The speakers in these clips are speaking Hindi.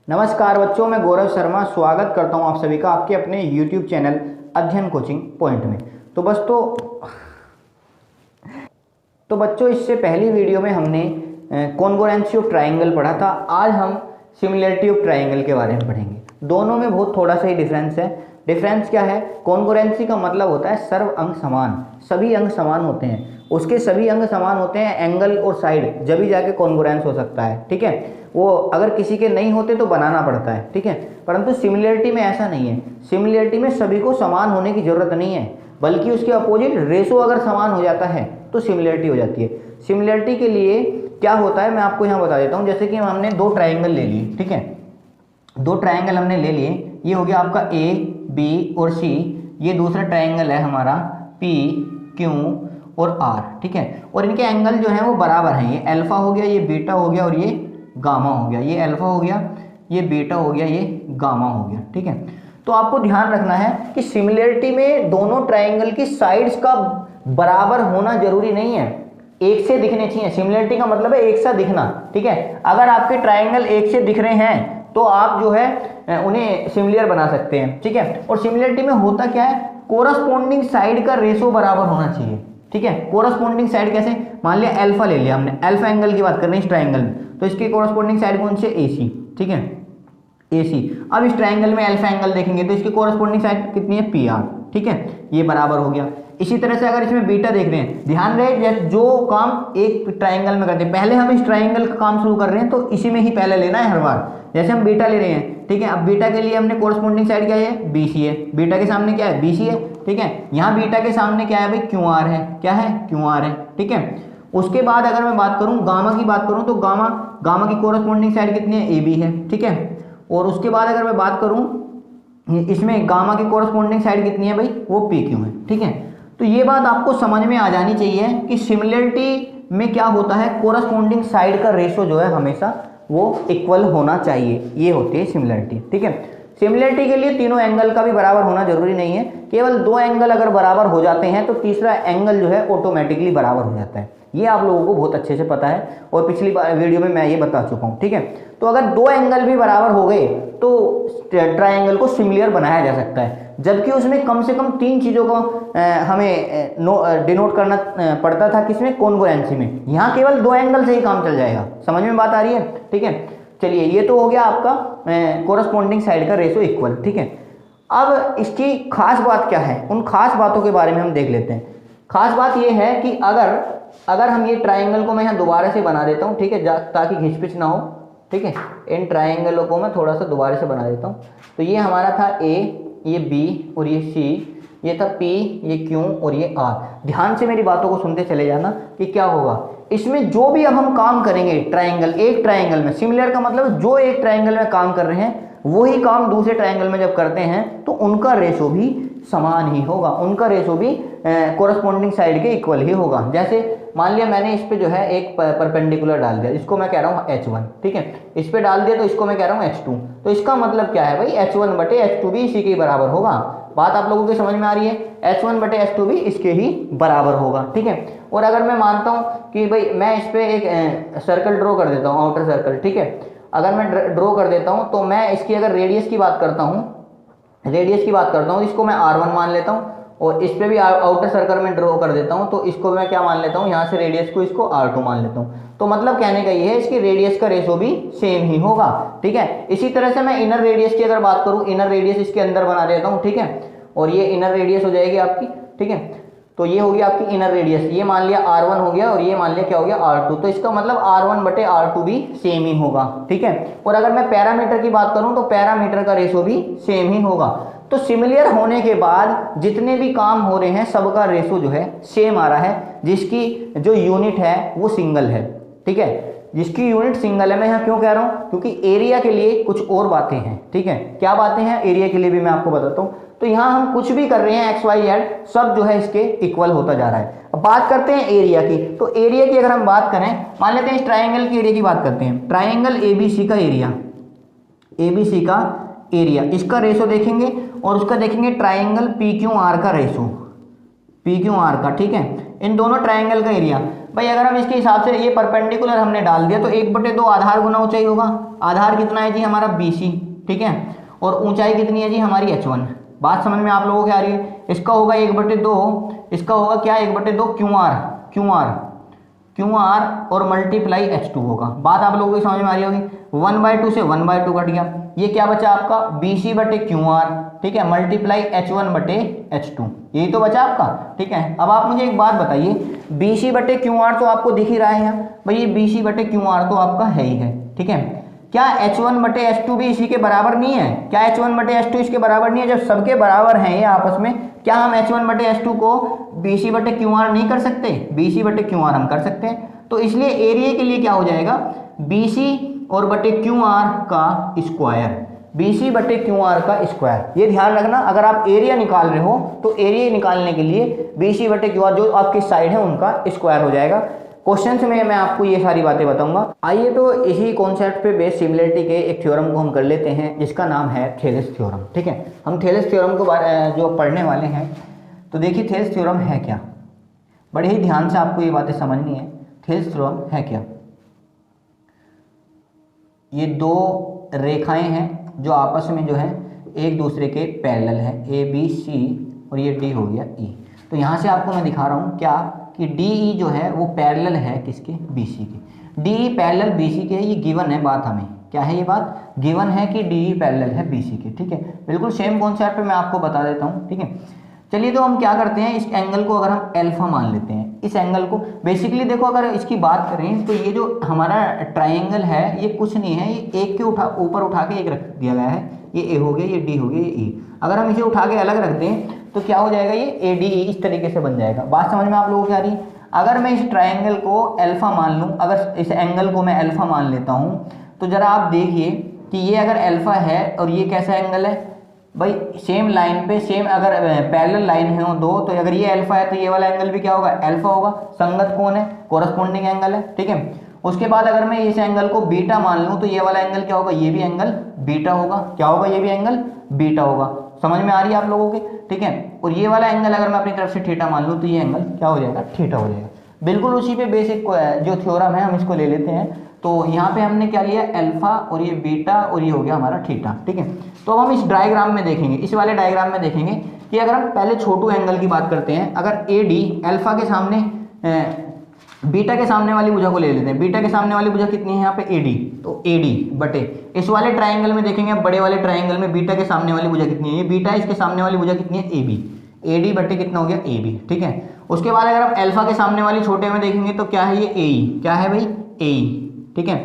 नमस्कार बच्चों, मैं गौरव शर्मा स्वागत करता हूं आप सभी का आपके अपने YouTube चैनल अध्ययन कोचिंग पॉइंट में। तो बच्चों इससे पहली वीडियो में हमने कॉन्ग्रुएंसी ऑफ ट्राइंगल पढ़ा था। आज हम सिमिलरिटी ऑफ ट्राइंगल के बारे में पढ़ेंगे। दोनों में बहुत थोड़ा सा ही डिफरेंस है। डिफरेंस क्या है? कॉन्ग्रुएंसी का मतलब होता है सर्व अंग समान, सभी अंग समान होते हैं, उसके सभी अंग समान होते हैं, एंगल और साइड, जब भी जाके कॉन्ग्रुएंस हो सकता है। ठीक है, वो अगर किसी के नहीं होते तो बनाना पड़ता है। ठीक है, परंतु सिमिलरिटी में ऐसा नहीं है। सिमिलरिटी में सभी को समान होने की जरूरत नहीं है, बल्कि उसके अपोजिट रेशो अगर समान हो जाता है तो सिमिलरिटी हो जाती है। सिमिलरिटी के लिए क्या होता है मैं आपको यहाँ बता देता हूँ। जैसे कि हमने दो ट्राइंगल ले लिए, ठीक है, दो ट्राइंगल हमने ले लिए। ये हो गया आपका ए बी और सी, ये दूसरा ट्राइंगल है हमारा पी क्यू और आर। ठीक है, और इनके एंगल जो है वो बराबर हैं। ये अल्फा हो गया, ये बीटा हो गया और ये गामा हो गया। ये अल्फा हो गया, ये बीटा हो गया, ये गामा हो गया। ठीक है, तो आपको ध्यान रखना है कि सिमिलरिटी में दोनों ट्राइंगल की साइड्स का बराबर होना जरूरी नहीं है, एक से दिखने चाहिए। सिमिलरिटी का मतलब है एक सा दिखना। ठीक है, अगर आपके ट्राइंगल एक से दिख रहे हैं तो आप जो है उन्हें सिमिलर बना सकते हैं। ठीक है, और सिमिलरिटी में होता क्या है, कोरस्पोंडिंग साइड का रेशो बराबर होना चाहिए। ठीक है, कोरस्पोंडिंग साइड कैसे? मान लिया अल्फा ले लिया हमने, अल्फा एंगल की बात कर रहे हैं इस ट्राइंगल में, तो इसकी कोरस्पोंडिंग साइड कौन सी? AC। ठीक है, AC। अब इस ट्राइंगल में अल्फा एंगल देखेंगे तो इसकी कोरस्पोंडिंग साइड कितनी है? PR। ठीक है, ये बराबर हो गया। इसी तरह से अगर इसमें बीटा देख रहे हैं, ध्यान रहे जो काम एक ट्राइंगल में करते हैं, पहले हम इस ट्राइंगल का काम शुरू कर रहे हैं तो इसी में ही पहले लेना है हर बार। जैसे हम बीटा ले रहे हैं, ठीक है, अब बीटा के लिए हमने कोरस्पोंडिंग साइड क्या है? BC है। बीटा के सामने क्या है? BC है। ठीक है, यहाँ बीटा के सामने क्या है भाई? QR है। क्या है? QR है। ठीक है, उसके बाद अगर मैं बात करूँ गामा की बात करूँ तो गामा की कोरस्पोंडिंग साइड कितनी है? AB है। ठीक है, और उसके बाद अगर मैं बात करूँ इसमें गामा की कोरस्पोंडिंग साइड कितनी है भाई? वो PQ है। ठीक है, तो ये बात आपको समझ में आ जानी चाहिए कि सिमिलरिटी में क्या होता है, कोरस्पोंडिंग साइड का रेशो जो है हमेशा वो इक्वल होना चाहिए। ये होती है सिमिलरिटी। ठीक है, सिमिलरिटी के लिए तीनों एंगल का भी बराबर होना जरूरी नहीं है, केवल दो एंगल अगर बराबर हो जाते हैं तो तीसरा एंगल जो है ऑटोमेटिकली बराबर हो जाता है। ये आप लोगों को बहुत अच्छे से पता है और पिछली वीडियो में मैं ये बता चुका हूँ। ठीक है, तो अगर दो एंगल भी बराबर हो गए तो ट्राइंगल को सिमिलर बनाया जा सकता है, जबकि उसमें कम से कम तीन चीज़ों को हमें डिनोट करना पड़ता था। किसमें? कॉन्ग्रुएंसी में। यहाँ केवल दो एंगल से ही काम चल जाएगा। समझ में बात आ रही है? ठीक है, चलिए ये तो हो गया आपका कोरस्पोंडिंग साइड का रेशो इक्वल। ठीक है, अब इसकी खास बात क्या है, उन खास बातों के बारे में हम देख लेते हैं। खास बात ये है कि अगर हम ये ट्राइंगल को मैं यहाँ दोबारा से बना देता हूँ, ठीक है, ताकि घिचपिच ना हो। ठीक है, इन ट्राइंगलों को मैं थोड़ा सा दोबारा से बना देता हूँ। तो ये हमारा था A, ये B और ये C, ये था P, ये Q और ये R। ध्यान से मेरी बातों को सुनते चले जाना कि क्या होगा इसमें। जो भी अब हम काम करेंगे ट्राइंगल, एक ट्राइंगल में, सिमिलर का मतलब जो एक ट्राइंगल में काम कर रहे हैं वही काम दूसरे ट्राइंगल में जब करते हैं तो उनका रेशो भी समान ही होगा, उनका रेशो भी कोरस्पोंडिंग साइड के इक्वल ही होगा। जैसे मान लिया मैंने इस पे जो है एक परपेंडिकुलर डाल दिया, इसको मैं कह रहा हूँ H1। ठीक है, इस पे डाल दिया तो इसको मैं कह रहा हूँ H2। तो इसका मतलब क्या है भाई? H1 बटे H2 भी इसी के बराबर होगा। बात आप लोगों की समझ में आ रही है? H1 बटे H2 भी इसके ही बराबर होगा। ठीक है, और अगर मैं मानता हूँ कि भाई मैं इस पे एक सर्कल ड्रॉ कर देता हूँ, आउटर सर्कल। ठीक है, अगर मैं ड्रॉ कर देता हूँ तो मैं इसकी अगर रेडियस की बात करता हूँ, इसको मैं R1 मान लेता हूँ, और इस पे भी आउटर सर्कल में ड्रॉ कर देता हूँ तो इसको मैं क्या मान लेता हूँ, यहाँ से रेडियस को इसको R2 मान लेता हूँ। तो मतलब कहने का ये है इसकी रेडियस का रेशो भी सेम ही होगा। ठीक है, इसी तरह से मैं इनर रेडियस की अगर बात करूँ, इनर रेडियस इसके अंदर बना देता हूँ। ठीक है, और ये इनर रेडियस हो जाएगी आपकी। ठीक है, तो ये होगी आपकी इनर रेडियस, ये मान लिया R1 हो गया और ये मान लिया क्या हो गया? R2। तो इसका मतलब R1 बटे R2 भी सेम ही होगा। ठीक है, और अगर मैं पैरामीटर की बात करूं तो पैरामीटर का रेशो भी सेम ही होगा। तो सिमिलर होने के बाद जितने भी काम हो रहे हैं सबका रेशो जो है सेम आ रहा है, जिसकी जो यूनिट है वो सिंगल है। ठीक है, जिसकी यूनिट सिंगल है। मैं यहाँ क्यों कह रहा हूँ? क्योंकि एरिया के लिए कुछ और बातें हैं। ठीक है, क्या बातें हैं एरिया के लिए भी मैं आपको बताता हूँ। तो यहाँ हम कुछ भी कर रहे हैं XYZ सब जो है इसके इक्वल होता जा रहा है। अब बात करते हैं एरिया की। तो एरिया की अगर हम बात करें, मान लेते हैं इस ट्राइंगल के एरिया की बात करते हैं। ट्राइंगल ABC का एरिया, इसका रेशो देखेंगे और उसका देखेंगे ट्राइंगल PQR का रेशो, PQR का। ठीक है, इन दोनों ट्राइंगल का एरिया। भाई अगर हम इसके हिसाब से ये परपेंडिकुलर हमने डाल दिया तो 1/2 आधार गुना ऊंचाई होगा। आधार कितना है जी हमारा BC, ठीक है, और ऊंचाई कितनी है जी हमारी H1। बात समझ में आप लोगों को क्या आ रही है? इसका होगा 1/2, इसका होगा क्या 1/2 QR और मल्टीप्लाई H2 होगा। बात आप लोगों की समझ में आ रही होगी। 1/2 से 1/2 कट गया, ये क्या बचा आपका BC/QR, ठीक है, मल्टीप्लाई H1/H2, यही तो बचा आपका, ठीक है। अब आप मुझे एक बात बताइए, BC/QR तो आपको दिख ही रहा है यहाँ, भाई ये BC/QR तो आपका है ही है, ठीक है। क्या H1/H2 भी इसी के बराबर नहीं है? क्या H1/H2 इसके बराबर नहीं है? जब सबके बराबर हैं ये आपस में, क्या हम H1/H2 को BC/QR नहीं कर सकते? BC/QR हम कर सकते हैं। तो इसलिए एरिया के लिए क्या हो जाएगा, BC और बटे QR का स्क्वायर, BC/QR का स्क्वायर। ये ध्यान रखना, अगर आप एरिया निकाल रहे हो तो एरिया निकालने के लिए BC/QR जो आपकी साइड है उनका स्क्वायर हो जाएगा। क्वेश्चन में मैं आपको ये सारी बातें बताऊंगा। आइए तो इसी कॉन्सेप्ट पे बेस्ड सिमिलरिटी के एक थ्योरम को हम कर लेते हैं जिसका नाम है थेलेस थ्योरम, ठीक है। हम थेलेस थ्योरम को जो पढ़ने वाले हैं, तो देखिए थेलेस थ्योरम है क्या, बड़े ही ध्यान से आपको ये बातें समझनी है। थेलेस थ्योरम है क्या? ये दो रेखाएं हैं जो आपस में जो है एक दूसरे के पैरेलल है, ABC और ये D हो गया E। तो यहाँ से आपको मैं दिखा रहा हूँ क्या कि DE जो है वो पैरेलल है किसके, BC के। DE पैरेलल BC के, ये गिवन है बात, हमें क्या है ये बात गिवन है कि DE पैरेलल है BC के, ठीक है। बिल्कुल सेम कॉन्सेप्ट पे मैं आपको बता देता हूँ, ठीक है। चलिए तो हम क्या करते हैं, इस एंगल को अगर हम अल्फा मान लेते हैं, इस एंगल को बेसिकली देखो, अगर इसकी बात करें तो ये जो हमारा ट्राइंगल है ये कुछ नहीं है, ये एक के ऊपर उठा के एक रख दिया गया है, ये A हो गया, ये D हो गया, ये E। अगर हम इसे उठा के अलग रख दें तो क्या हो जाएगा, ये ADE इस तरीके से बन जाएगा। बात समझ में आप लोगों को क्या आ रही है? अगर मैं इस ट्राइंगल को अल्फा मान लूँ, अगर इस एंगल को मैं अल्फा मान लेता हूँ, तो जरा आप देखिए कि ये अगर अल्फा है और ये कैसा एंगल है भाई, सेम लाइन पे सेम अगर पैरेलल लाइन है दो, तो अगर ये अल्फा है तो ये वाला एंगल भी क्या होगा, अल्फा होगा। संगत कौन है, कोरस्पोंडिंग एंगल है, ठीक है। उसके बाद अगर मैं इस एंगल को बीटा मान लूँ तो ये वाला एंगल क्या होगा, ये भी एंगल बीटा होगा। क्या होगा, ये भी एंगल बीटा होगा। समझ में आ रही है आप लोगों के, ठीक है। और ये वाला एंगल अगर मैं अपनी तरफ से थीटा मान लूँ तो ये एंगल क्या हो जाएगा, थीटा हो जाएगा। बिल्कुल उसी पे बेसिक जो थ्योरम है हम इसको ले लेते हैं। तो यहाँ पे हमने क्या लिया, अल्फा और ये बीटा और ये हो गया हमारा थीटा, ठीक है। तो अब हम इस डायग्राम में देखेंगे, इस वाले डायग्राम में देखेंगे कि अगर हम पहले छोटू एंगल की बात करते हैं, अगर AD अल्फा के सामने बीटा के सामने वाली भुजा को ले लेते हैं। बीटा के सामने वाली भुजा कितनी है यहाँ पे, AD, तो AD बटे इस वाले ट्राइंगल में देखेंगे, बड़े वाले ट्राइंगल में बीटा के सामने वाली भुजा कितनी है, ये बीटा, इसके सामने वाली भुजा कितनी है, AB, AD बटे कितना हो गया, AB, ठीक है। उसके बाद अगर हम अल्फा के सामने वाली छोटे में देखेंगे तो क्या है, ये AE, क्या है भाई, AE, ठीक है।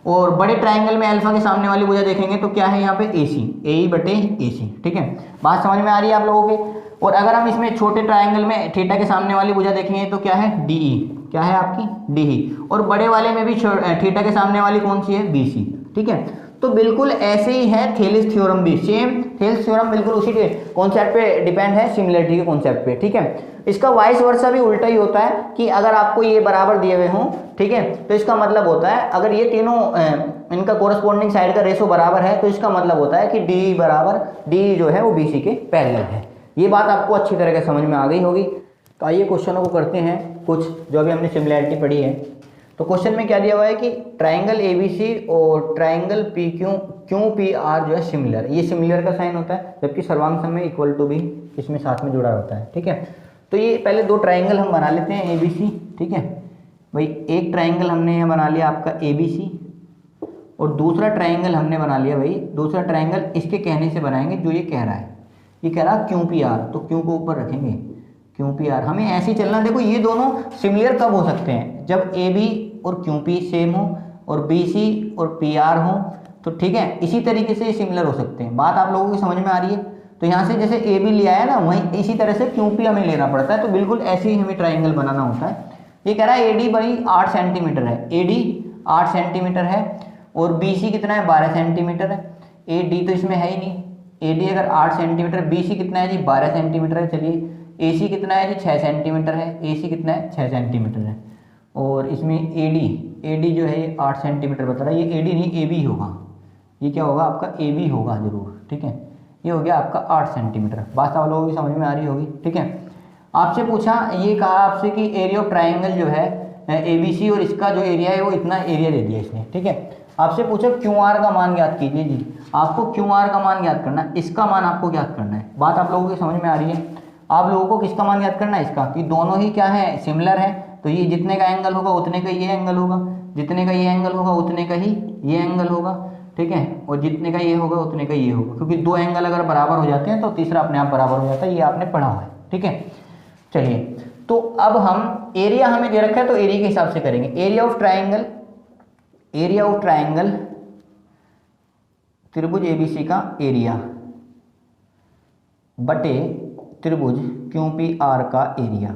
और बड़े ट्राइंगल में अल्फा के सामने वाली भुजा देखेंगे तो क्या है यहाँ पे, AC, AE बटे AC, ठीक है। बात समझ में आ रही है आप लोगों के। और अगर हम इसमें छोटे ट्राइंगल में थीटा के सामने वाली भुजा देखेंगे तो क्या है, DE, क्या है आपकी, DE। और बड़े वाले में भी थीटा के सामने वाली कौन सी है, BC, ठीक है। तो बिल्कुल ऐसे ही है थेलेस थ्योरम भी, सेम थेलेस थ्योरम बिल्कुल उसी कॉन्सेप्ट पे डिपेंड है, सिमिलरिटी के कॉन्सेप्ट पे, ठीक है। इसका वाइस वर्सा भी उल्टा ही होता है कि अगर आपको ये बराबर दिए हुए हों, ठीक है, तो इसका मतलब होता है अगर ये तीनों इनका कोरस्पोंडिंग साइड का रेशो बराबर है तो इसका मतलब होता है कि DE जो है वो BC के पैरेलल है। ये बात आपको अच्छी तरह से समझ में आ गई होगी। तो आइए क्वेश्चनों को करते हैं कुछ जो अभी हमने सिमिलरिटी पढ़ी है। तो क्वेश्चन में क्या दिया हुआ है कि ट्राइंगल ABC और ट्राइंगल QPR जो है सिमिलर, ये सिमिलर का साइन होता है, जबकि सर्वांग समय इक्वल टू भी इसमें साथ में जुड़ा होता है, ठीक है। तो ये पहले दो ट्राइंगल हम बना लेते हैं ABC, ठीक है भाई। एक ट्राइंगल हमने यहाँ बना लिया आपका ABC और दूसरा ट्राइंगल हमने बना लिया भाई, दूसरा ट्राइंगल इसके कहने से बनाएंगे जो ये कह रहा है, ये कह रहा QPR, तो Q को ऊपर रखेंगे, QPR। हमें ऐसे ही चलना, देखो ये दोनों सिमिलर कब हो सकते हैं, जब AB और QP सेम हो और BC और PR हो, तो ठीक है, इसी तरीके से सिमिलर हो सकते हैं। बात आप लोगों की समझ में आ रही है। तो यहाँ से जैसे AB लिया है ना, वहीं इसी तरह से QP हमें लेना पड़ता है। तो बिल्कुल ऐसे ही हमें ट्राइंगल बनाना होता है। ये कह रहा है AD भाई 8 सेंटीमीटर है, AD 8 सेंटीमीटर है और BC कितना है, 12 सेंटीमीटर है। AD तो इसमें है ही नहीं, AD अगर 8 सेंटीमीटर, BC कितना है जी, 12 सेंटीमीटर है। चलिए AC कितना है जी, 6 सेंटीमीटर है, AC कितना है, 6 सेंटीमीटर है। और इसमें AD जो है ये 8 सेंटीमीटर बता रहा है, ये AD नहीं AB होगा, ये क्या होगा आपका AB होगा जरूर, ठीक है। ये हो गया आपका 8 सेंटीमीटर। बात आप लोगों की समझ में आ रही होगी, ठीक है। आपसे पूछा, ये कहा आपसे कि एरिया ऑफ ट्राइंगल जो है ABC और इसका जो एरिया है वो इतना एरिया दे दिया इसने, ठीक है। आपसे पूछा QR का मान ज्ञात कीजिए जी, आपको QR का मान ज्ञात करना है, इसका मान आपको ज्ञात करना है। बात आप लोगों की समझ में आ रही है? आप लोगों को किसका मान ज्ञात करना है? इसका, कि दोनों ही क्या है, सिमिलर है। तो ये जितने का एंगल होगा उतने का ये एंगल होगा, जितने का ये एंगल होगा उतने का ही ये एंगल होगा, ठीक है। और जितने का ये होगा उतने का ये होगा, क्योंकि दो एंगल अगर बराबर हो जाते हैं तो तीसरा अपने आप बराबर हो जाता है, ये आपने पढ़ा हुआ है, ठीक है। चलिए, तो अब हम एरिया हमें दे रखा है तो एरिया के हिसाब से करेंगे। एरिया ऑफ ट्राइंगल त्रिभुज ABC का एरिया बटे त्रिभुज QPR का एरिया।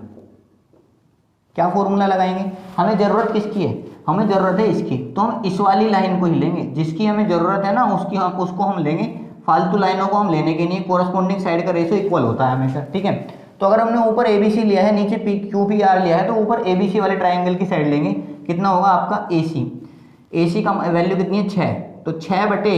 क्या फॉर्मूला लगाएंगे? हमें जरूरत किसकी है? हमें जरूरत है इसकी, तो हम इस वाली लाइन को ही लेंगे, जिसकी हमें जरूरत है ना उसको हम लेंगे। फालतू लाइनों को हम लेने के लिए, कोरस्पॉन्डिंग साइड का रेशो इक्वल होता है हमेशा, ठीक है। तो अगर हमने ऊपर ABC लिया है, नीचे QPR लिया है, तो ऊपर ABC वाले ट्राइंगल की साइड लेंगे। कितना होगा आपका AC का वैल्यू कितनी है? 6, तो 6 बटे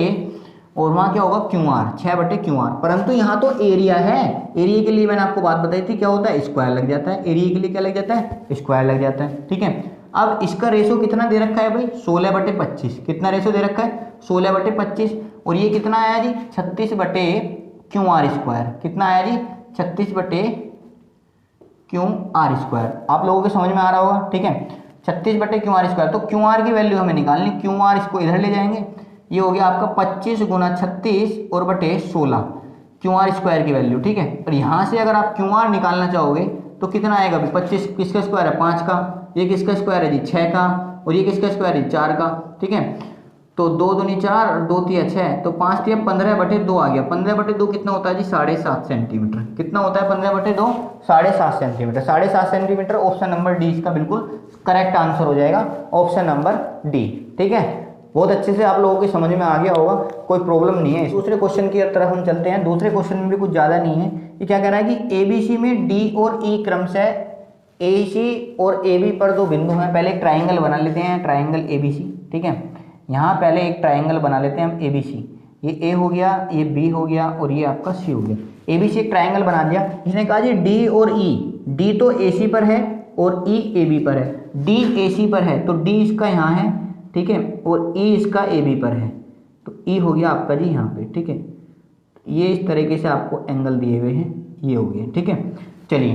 और वहाँ क्या होगा? QR, 6 बटे QR। परंतु यहाँ तो एरिया है, एरिया के लिए मैंने आपको बात बताई थी, क्या होता है? स्क्वायर लग जाता है। एरिया के लिए क्या लग जाता है? स्क्वायर लग जाता है, ठीक है। अब इसका रेशो कितना दे रखा है भाई? 16 बटे 25। कितना रेशो दे रखा है? 16 बटे 25। और ये कितना आया जी? 36 बटे QR स्क्वायर। कितना आया जी? 36 बटे QR स्क्वायर। आप लोगों के समझ में आ रहा होगा, ठीक है। 36 बटे QR स्क्वायर। तो QR की वैल्यू हमें निकालनी, QR इसको इधर ले जाएंगे, ये हो गया आपका 25 गुना 36 और बटे 16 QR स्क्वायर की वैल्यू, ठीक है। और यहाँ से अगर आप QR निकालना चाहोगे तो कितना आएगा? 25 किसका स्क्वायर है? 5 का। ये किसका स्क्वायर है जी? 6 का। और ये किसका स्क्वायर है? 4 का, ठीक है। तो 2 दूनी 4 और 2 तिया 6, तो 5 तिया 15 बटे 2 आ गया। 15 बटे 2 कितना होता है जी? 7.5 सेंटीमीटर। कितना होता है 15 बटे 2? 7.5 centimetre. 7.5 centimetre option number D इसका बिल्कुल करेक्ट आंसर हो जाएगा, ऑप्शन नंबर डी, ठीक है। बहुत अच्छे से आप लोगों की समझ में आ गया होगा, कोई प्रॉब्लम नहीं है। दूसरे क्वेश्चन की तरफ हम चलते हैं। दूसरे क्वेश्चन में भी कुछ ज़्यादा नहीं है। ये क्या कह रहा है कि ABC में D और E क्रमशः AC और AB पर 2 बिंदु हैं। पहले एक ट्राइंगल बना लेते हैं, ट्राइंगल ABC, ठीक है। यहाँ पहले एक ट्राइंगल बना लेते हैं हम ABC। ये A हो गया, ये B हो गया और ये आपका C हो गया। ABC एक ट्राइंगल बना दिया। इसने कहा जी D और E, D तो AC पर है और E AB पर है। D AC पर है तो D इसका यहाँ है, ठीक है, और E इसका AB पर है, तो E हो गया आपका जी यहाँ पे, ठीक है। ये इस तरीके से आपको एंगल दिए हुए हैं, ये हो गए, ठीक है। चलिए,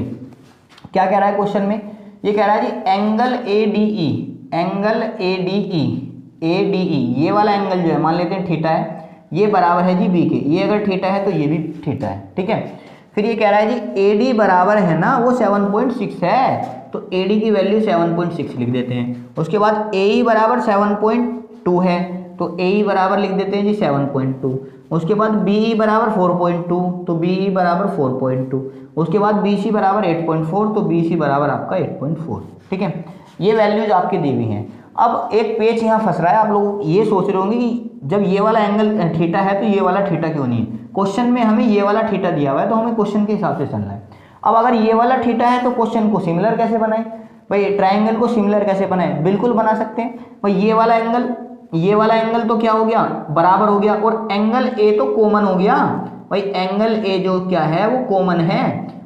क्या कह रहा है क्वेश्चन में? ये कह रहा है जी एंगल ADE, ये वाला एंगल जो है, मान लेते हैं थीटा है, ये बराबर है जी B के। ये अगर थीटा है तो ये भी थीटा है, ठीक है। फिर ये कह रहा है जी AD बराबर है ना, वो 7.6 है, तो AD की वैल्यू 7.6 लिख देते हैं। उसके बाद AE बराबर 7.2 है, तो AE बराबर लिख देते हैं जी 7.2। उसके बाद BE बराबर 4.2, तो BE बराबर 4.2। उसके बाद BC बराबर 8.4, तो BC बराबर आपका 8.4, ठीक है। ये वैल्यूज आपकी दी हुई हैं। अब एक पेज यहाँ फंस रहा है, आप लोग ये सोच रहे होंगे कि जब ये वाला एंगल थीटा है तो ये वाला थीटा क्यों नहीं है? क्वेश्चन में हमें ये वाला थीटा दिया हुआ है, तो हमें क्वेश्चन के हिसाब से चलना है। अब अगर ये वाला थीटा है तो क्वेश्चन को सिमिलर कैसे बनाए भाई? ट्राइंगल को सिमिलर कैसे बनाए? बिल्कुल बना सकते हैं भाई। ये वाला एंगल तो क्या हो गया? बराबर हो गया, और एंगल A तो कॉमन हो गया भाई। एंगल A जो क्या है वो कॉमन है।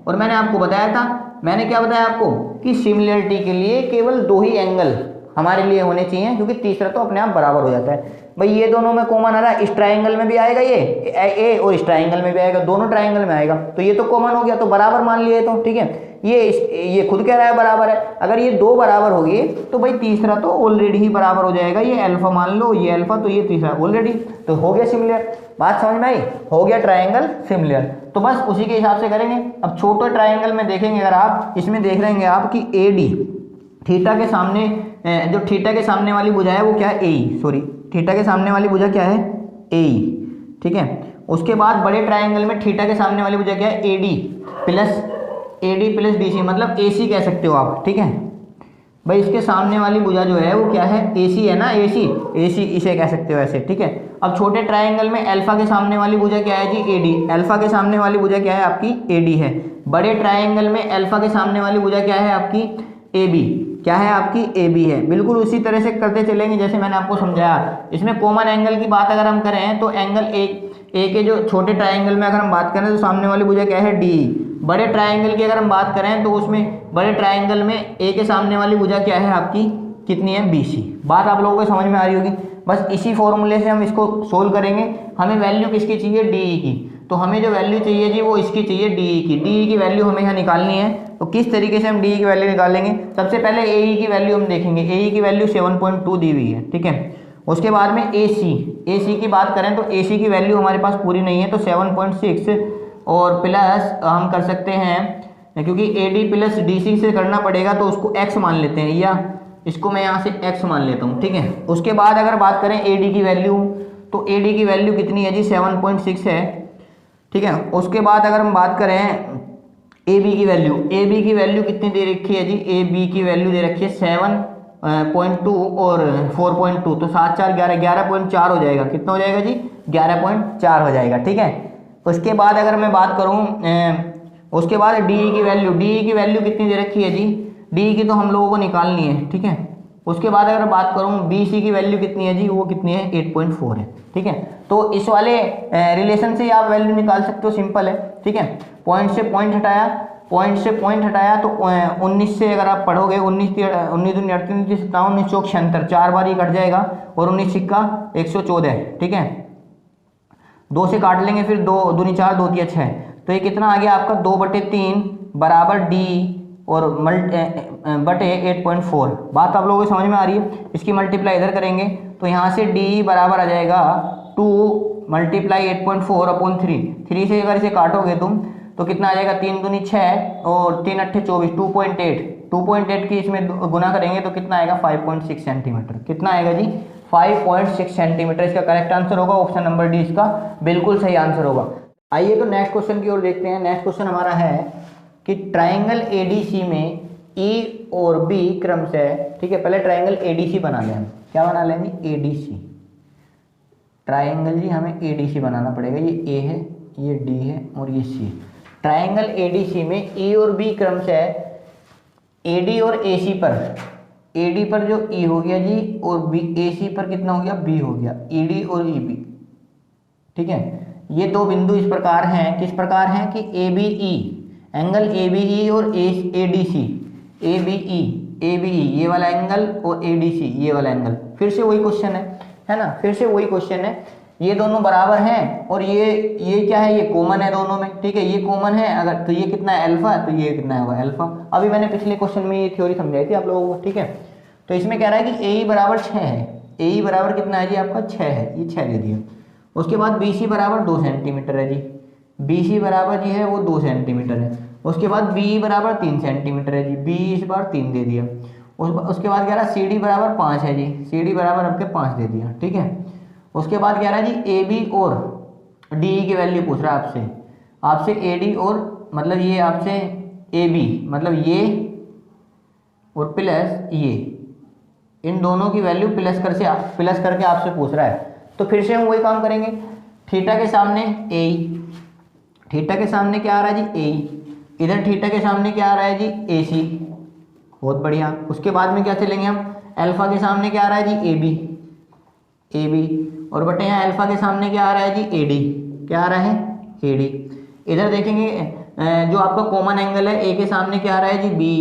और मैंने आपको बताया था, मैंने क्या बताया आपको कि सिमिलरिटी के लिए केवल 2 ही एंगल हमारे लिए होने चाहिए, क्योंकि तीसरा तो अपने आप बराबर हो जाता है भाई। ये दोनों में कॉमन आ रहा है, इस ट्राइंगल में भी आएगा ये A और इस ट्राइंगल में भी आएगा, दोनों ट्राइंगल में आएगा, तो ये तो कॉमन हो गया, तो बराबर मान लिए, तो ठीक है। ये खुद कह रहा है बराबर है। अगर ये 2 बराबर हो गए तो भाई तीसरा तो ऑलरेडी ही बराबर हो जाएगा। ये अल्फा मान लो, ये अल्फा, तो ये तीसरा ऑलरेडी तो हो गया सिमिलर। बात समझ में आई? हो गया ट्राइंगल सिमिलर। तो बस उसी के हिसाब से करेंगे। अब छोटे ट्राइंगल में देखेंगे, अगर आप इसमें देख रहेंगे आप कि AD थीटा के सामने, जो थीटा के सामने वाली भुजा है वो क्या है? AE, सॉरी, थीटा के सामने वाली भुजा क्या है? AE, ठीक है। उसके बाद बड़े ट्राइंगल में थीटा के सामने वाली भुजा क्या है? AD प्लस BC, मतलब AC कह सकते हो आप, ठीक है भाई। इसके सामने वाली भुजा जो है वो क्या है? AC है ना, AC इसे कह सकते हो ऐसे, ठीक है। अब छोटे ट्राइंगल में अल्फा के सामने वाली भुजा क्या है जी? AD। अल्फा के सामने वाली भुजा क्या है? आपकी AD है। बड़े ट्राइंगल में अल्फा के सामने वाली भुजा क्या है? आपकी AB। क्या है आपकी ए बी है। बिल्कुल उसी तरह से करते चलेंगे जैसे मैंने आपको समझाया। इसमें कॉमन एंगल की बात अगर हम करें तो एंगल ए के जो छोटे ट्राइंगल में अगर हम बात करें तो सामने वाली भुजा क्या है डी। बड़े ट्राइंगल की अगर हम बात करें तो उसमें बड़े ट्राइंगल में ए के सामने वाली भुजा क्या है आपकी कितनी है बी सी। बात आप लोगों को समझ में आ रही होगी। बस इसी फॉर्मूले से हम इसको सोल्व करेंगे। हमें वैल्यू किसकी चाहिए डी ई की, तो हमें जो वैल्यू चाहिए जी वो इसकी चाहिए डी ई की। डी ई की वैल्यू हमें यहाँ निकालनी है। तो किस तरीके से हम डी ई की वैल्यू निकालेंगे, सबसे पहले ए ई की वैल्यू हम देखेंगे। ए ई की वैल्यू 7.2 दी हुई है, ठीक है। उसके बाद में ए सी की बात करें तो ए सी की वैल्यू हमारे पास पूरी नहीं है, तो 7.6 और प्लस हम कर सकते हैं क्योंकि A D plus D C से करना पड़ेगा तो उसको एक्स मान लेते हैं, या इसको मैं यहाँ से x मान लेता हूँ, ठीक है। उसके बाद अगर बात करें AD की वैल्यू तो AD की वैल्यू कितनी है जी 7.6 है, ठीक है। उसके बाद अगर हम बात करें AB की वैल्यू कितनी दे रखी है जी, AB की वैल्यू दे रखी है 7.2 और 4.2, तो 7 4 11 11.4 हो जाएगा। कितना हो जाएगा जी 11.4 हो जाएगा, ठीक है। उसके बाद अगर मैं बात करूँ उसके बाद DE की वैल्यू कितनी दे रखी है जी, डी की तो हम लोगों को निकालनी है, ठीक है। उसके बाद अगर बात करूं बी सी की वैल्यू कितनी है जी, वो कितनी है 8.4 है, ठीक है। तो इस वाले रिलेशन से आप वैल्यू निकाल सकते हो, सिंपल है, ठीक है। पॉइंट से पॉइंट हटाया तो 19 से अगर आप पढ़ोगे 19 दूनी 38 37 19 चौक 76, 4 बार ही कट जाएगा और 19 सिक्का 114, ठीक है। 2 से काट लेंगे फिर 2 दूनी 4 2 तिया 6, तो ये कितना आ गया आपका 2/3 बराबर डी और बटे 8.4। बात आप लोगों को समझ में आ रही है। इसकी मल्टीप्लाई इधर करेंगे तो यहाँ से डी बराबर आ जाएगा 2 मल्टीप्लाई 8.4 अपॉन 3 से अगर इसे काटोगे तुम तो कितना आ जाएगा 3 दूनी 6 और 3 अट्ठे 24 2.8 की इसमें गुना करेंगे तो कितना आएगा 5.6 सेंटीमीटर। कितना आएगा जी 5.6 सेंटीमीटर। इसका करेक्ट आंसर होगा ऑप्शन नंबर डी, इसका बिल्कुल सही आंसर होगा। आइए तो नेक्स्ट क्वेश्चन की ओर देखते हैं। नेक्स्ट क्वेश्चन हमारा है कि ट्राइंगल एडीसी में ई और बी क्रम से, ठीक है। पहले ट्राइंगल एडीसी बना लें हम। क्या बना लेंगे एडीसी ट्राइंगल जी, हमें एडीसी बनाना पड़ेगा। ये ए है, ये डी है और ये सी। ट्राइंगल एडीसी में ई और बी क्रम से एडी और एसी पर, एडी पर जो ई हो गया जी और बी एसी पर कितना हो गया बी हो गया, ईडी और ईबी, ठीक है। ये दो बिंदु इस प्रकार हैं, किस प्रकार हैं कि A B E, angle A B E और A D C, A B ई ये वाला एंगल और ए डी सी ये वाला एंगल। फिर से वही क्वेश्चन है ना, फिर से वही क्वेश्चन है। ये दोनों बराबर हैं और ये क्या है, ये कॉमन है दोनों में, ठीक है। ये कॉमन है अगर, तो ये कितना है अल्फा, तो ये कितना होगा अल्फा। अभी मैंने पिछले क्वेश्चन में ये थ्योरी समझाई थी आप लोगों को, ठीक है। तो इसमें कह रहा है कि ए ई बराबर 6 है, ए ई बराबर कितना है जी आपका 6 है, ये 6 दे दिया। उसके बाद बी सी बराबर 2 सेंटीमीटर है जी, बी सी बराबर जी है वो 2 सेंटीमीटर है। उसके बाद बी बराबर 3 सेंटीमीटर है जी, बी इस बार 3 दे दिया। उसके बाद कह रहा है सी डी बराबर 5 है जी, सी डी बराबर आपके 5 दे दिया, ठीक है। उसके बाद कह रहा है जी ए बी और डी ई की वैल्यू पूछ रहा है आपसे ए डी और मतलब ये आपसे ए बी मतलब ये और प्लस ये, इन दोनों की वैल्यू प्लस करके आपसे पूछ रहा है। तो फिर से हम वही काम करेंगे। थीटा के सामने ए, थीटा के सामने क्या आ रहा है जी ए, इधर थीटा के सामने क्या आ रहा है जी ए सी, बहुत बढ़िया। उसके बाद में क्या चलेंगे हम, अल्फा के सामने क्या आ रहा है जी ए बी और बटे यहाँ अल्फा के सामने क्या आ रहा है जी ए डी, क्या आ रहा है ए डी। इधर देखेंगे जो आपका कॉमन एंगल है ए के सामने क्या आ रहा है जी बी,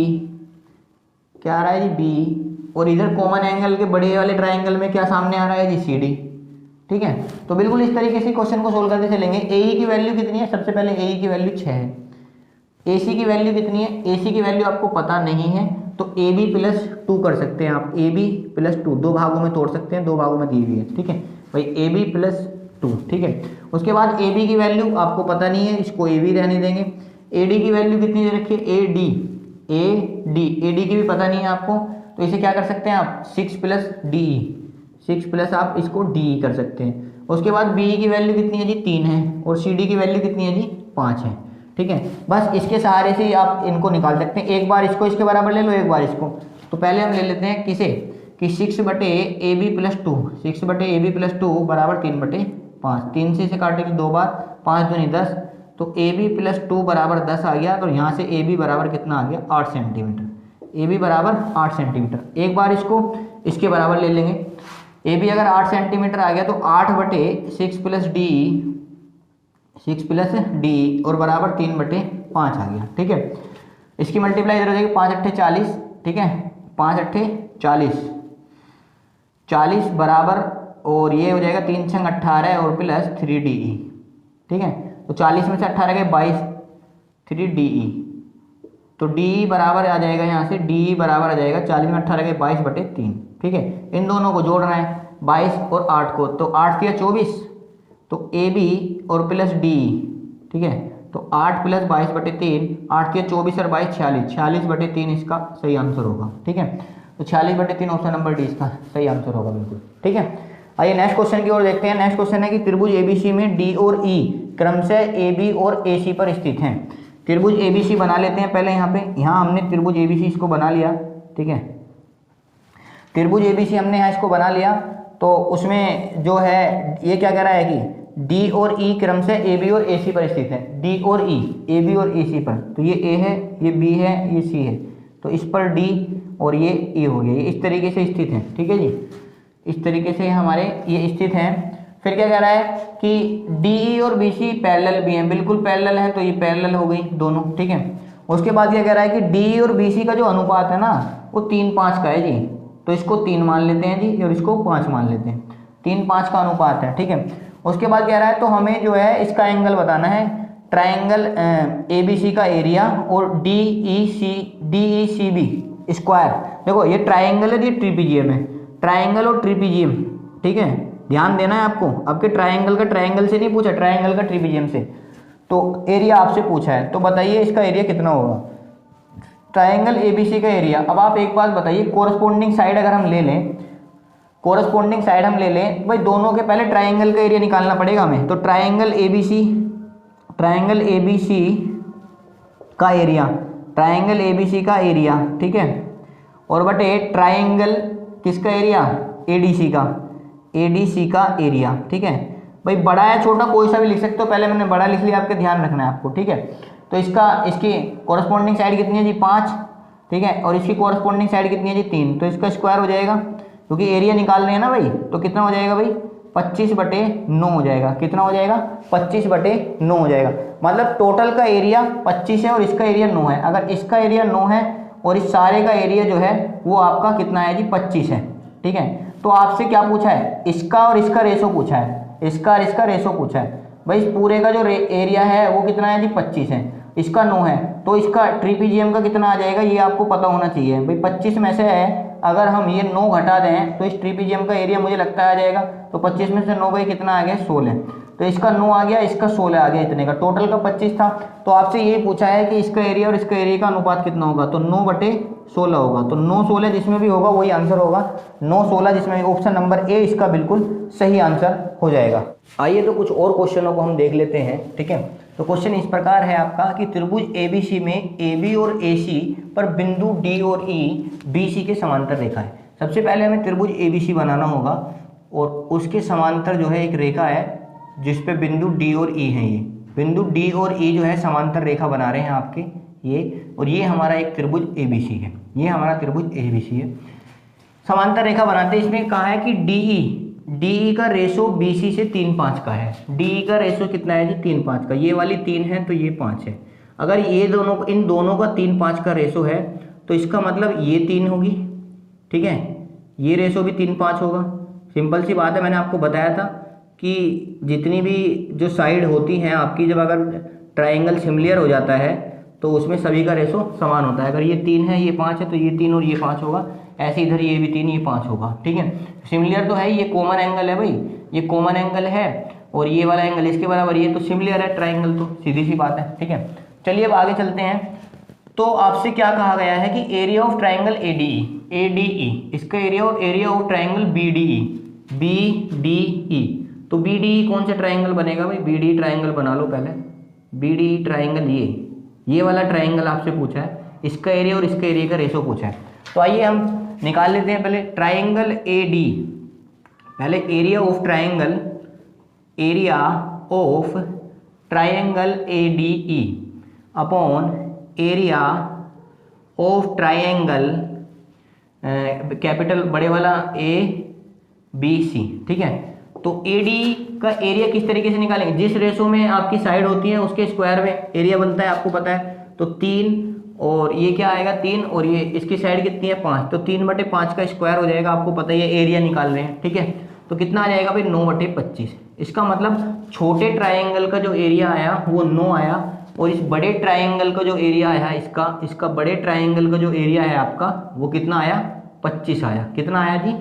क्या आ रहा है जी बी, और इधर कॉमन एंगल के बड़े वाले ट्राइंगल में क्या सामने आ रहा है जी सी डी, ठीक है। तो बिल्कुल इस तरीके से क्वेश्चन को सोल्व करते चलेंगे। ए ई की वैल्यू कितनी है, सबसे पहले ए ई की वैल्यू 6 है। ए सी की वैल्यू कितनी है, ए सी की वैल्यू आपको पता नहीं है तो ए बी प्लस 2 कर सकते हैं आप, ए बी प्लस 2 दो भागों में तोड़ सकते हैं, 2 भागों में दी हुई है, ठीक है भाई, ए बी प्लस 2, ठीक है। उसके बाद ए बी की वैल्यू आपको पता नहीं है, इसको ए बी रहने देंगे। ए डी की वैल्यू कितनी दे रखी है ए डी की भी पता नहीं है आपको, तो इसे क्या कर सकते हैं आप 6 प्लस डी, 6 प्लस आप इसको डी कर सकते हैं। उसके बाद बी की वैल्यू कितनी है जी 3 है और सी डी की वैल्यू कितनी है जी 5 है, ठीक है। बस इसके सहारे से ही आप इनको निकाल सकते हैं। एक बार इसको इसके बराबर ले लो, एक बार इसको। तो पहले हम ले लेते हैं किसे कि 6 बटे ए बी प्लस 2, 6 बटे ए बी प्लस 2 बराबर 3 बटे 5, 3 से इसे काटेंगे 2 बार, 5 दूनी 10, तो ए बी प्लस 2 बराबर 10 आ गया। तो यहाँ से ए बी बराबर कितना आ गया 8 सेंटीमीटर। ए बी बराबर 8 सेंटीमीटर। एक बार इसको इसके बराबर ले लेंगे। ए बी अगर 8 सेंटीमीटर आ गया तो 8/6 प्लस डी, 6 प्लस डी और बराबर 3/5 आ गया। ठीक है, इसकी मल्टीप्लाई इधर हो जाएगी 5 अट्ठे 40। ठीक है, 5 अट्ठे 40, 40 बराबर और ये हो जाएगा 3 छंग 18 और प्लस 3DE। ठीक है, तो 40 में से 18 गए 22, 3DE। तो DE बराबर आ जाएगा यहाँ से, DE बराबर आ जाएगा 40 में 18 गए 22/3। ठीक है, इन दोनों को जोड़ना है 22 और 8 को, तो 8 किया 24, तो AB और प्लस DE। ठीक है, तो 8 प्लस 22/3, 8 किया 24 और 22 46, 46/3 इसका सही आंसर होगा। ठीक है, तो 46/3 ऑप्शन नंबर डी इसका सही आंसर होगा बिल्कुल। ठीक है, आइए नेक्स्ट क्वेश्चन की ओर देखते हैं। नेक्स्ट क्वेश्चन है कि त्रिभुज ABC में D और E क्रमशः AB और AC पर स्थित हैं। त्रिभुज ABC बना लेते हैं पहले। यहाँ हमने त्रिभुज ABC इसको बना लिया। ठीक है, त्रिभुज ABC हमने यहाँ इसको बना लिया, तो उसमें जो है ये क्या कह रहा है कि D और E क्रमशः AB और AC पर स्थित है। D और E, AB और AC पर, तो ये A है, ये B है, ये C है, तो इस पर D और ये E हो गया, ये इस तरीके से स्थित है। ठीक है जी, इस तरीके से हमारे ये स्थित हैं। फिर क्या कह रहा है कि DE और BC पैरेलल भी हैं, बिल्कुल पैरेलल हैं, तो ये पैरेलल हो गई दोनों। ठीक है, उसके बाद क्या कह रहा है कि DE और BC का जो अनुपात है ना वो 3:5 का है जी, तो इसको 3 मान लेते हैं जी और इसको 5 मान लेते हैं, 3:5 का अनुपात है। ठीक है, उसके बाद कह रहा है तो हमें जो है इसका एंगल बताना है, ट्राइंगल ABC का एरिया और DECB स्क्वायर। देखो ये ट्राइंगल है, ये ट्रिपीजियम है, ट्राइंगल और ट्रिपीजियम। ठीक है, ध्यान देना है आपको, आपके ट्राइंगल का ट्राइंगल से नहीं पूछा, ट्राइंगल का ट्रिपीजियम से, तो एरिया आपसे पूछा है, तो बताइए इसका एरिया कितना होगा। ट्राइंगल ABC का एरिया, अब आप एक बात बताइए, कोरस्पोंडिंग साइड अगर हम ले लें, कोरस्पोंडिंग साइड हम ले लें भाई, दोनों के पहले ट्राइंगल का एरिया निकालना पड़ेगा हमें, तो ट्राइंगल ABC का एरिया, ट्राइंगल ABC का एरिया। ठीक है, और बटे ट्राइंगल किसका एरिया, ADC का एरिया। ठीक है भाई, बड़ा या छोटा कोई सा भी लिख सकते हो, पहले मैंने बड़ा लिख लिया, आपके ध्यान रखना है आपको। ठीक है, तो इसकी कोरस्पोंडिंग साइड कितनी है जी 5। ठीक है, और इसकी कोरस्पोंडिंग साइड कितनी है जी 3, तो इसका स्क्वायर हो जाएगा, क्योंकि एरिया निकालने हैं ना भाई, तो कितना हो जाएगा भाई 25/9 हो जाएगा। कितना हो जाएगा 25/9 हो जाएगा, मतलब टोटल का एरिया 25 है और इसका एरिया 9 है। अगर इसका एरिया 9 है और इस सारे का एरिया जो है वो आपका कितना है जी 25 है। ठीक है, तो आपसे क्या पूछा है, इसका और इसका रेशो पूछा है, इसका और इसका रेशो पूछा है भाई। इस पूरे का जो एरिया है वो कितना है जी 25 है, इसका 9 है, तो इसका ट्रिपीजियम का कितना आ जाएगा ये आपको पता होना चाहिए भाई। 25 में से है अगर हम ये 9 घटा दें तो इस ट्रिपीजियम का एरिया मुझे लगता आ जाएगा, तो 25 में से 9 गई कितना आ गया 16, तो इसका 9 आ गया, इसका 16 आ गया, इतने का टोटल का 25 था। तो आपसे ये पूछा है कि इसका एरिया और इसका एरिया का अनुपात कितना होगा, तो 9/16 होगा, तो 9/16 जिसमें भी होगा वही आंसर होगा, 9/16 जिसमें भी, ऑप्शन नंबर ए इसका बिल्कुल सही आंसर हो जाएगा। आइए तो कुछ और क्वेश्चनों को हम देख लेते हैं। ठीक है, तो क्वेश्चन इस प्रकार है आपका कि त्रिभुज ABC में AB और AC पर बिंदु D और E BC के समांतर रेखा है। सबसे पहले हमें त्रिभुज ABC बनाना होगा और उसके समांतर जो है एक रेखा है जिस पे बिंदु D और E हैं। ये बिंदु D और E जो है समांतर रेखा बना रहे हैं आपके ये, और ये हमारा एक त्रिभुज ABC है, ये हमारा त्रिभुज ABC है। समांतर रेखा बनाते हैं, इसमें कहा है कि DE का रेशो BC से 3:5 का है। DE का रेशो कितना है जी 3:5 का, ये वाली 3 है तो ये 5 है। अगर ये दोनों, इन दोनों का 3:5 का रेशो है तो इसका मतलब ये 3 होगी। ठीक है, ये रेशो भी 3:5 होगा। सिंपल सी बात है, मैंने आपको बताया था कि जितनी भी जो साइड होती हैं आपकी, जब अगर ट्राइंगल सिमिलर हो जाता है तो उसमें सभी का रेशो समान होता है। अगर ये 3 है, ये 5 है, तो ये 3 और ये 5 होगा। ऐसे इधर ये भी 3, ये 5 होगा। ठीक है, सिमिलर तो है, ये कॉमन एंगल है भाई, ये कॉमन एंगल है और ये वाला एंगल इसके बराबर, ये तो सिमिलर है ट्राइंगल, तो सीधी सी बात है। ठीक है, चलिए अब आगे चलते हैं। तो आपसे क्या कहा गया है कि एरिया ऑफ ट्राइंगल ADE, इसका एरिया और एरिया ऑफ ट्राइंगल BDE, तो BDE कौन सा ट्राइंगल बनेगा भाई, BDE ट्राइंगल बना लो पहले। BDE ट्राइंगल ये वाला ट्राइंगल आपसे पूछा है, इसका एरिया और इसका एरिया का रेशो पूछा है। तो आइए हम निकाल लेते हैं पहले ट्राइंगल AD, पहले area of triangle ADE upon area of triangle capital बड़े वाला ए बी सी, ठीक है। तो AD का एरिया किस तरीके से निकालेंगे, जिस रेशो में आपकी साइड होती है उसके स्क्वायर में एरिया बनता है, आपको पता है। तो 3 और ये क्या आएगा 3 और ये इसकी साइड कितनी है 5, तो 3/5 का स्क्वायर हो जाएगा, आपको पता है ये एरिया निकाल रहे हैं, ठीक है। तो कितना आ जाएगा भाई 9/25। इसका मतलब छोटे ट्राइंगल का जो एरिया आया वो 9 आया, और इस बड़े ट्राइंगल का जो एरिया आया इसका बड़े ट्राइंगल का जो एरिया है आपका वो कितना आया 25 आया। कितना आया जी,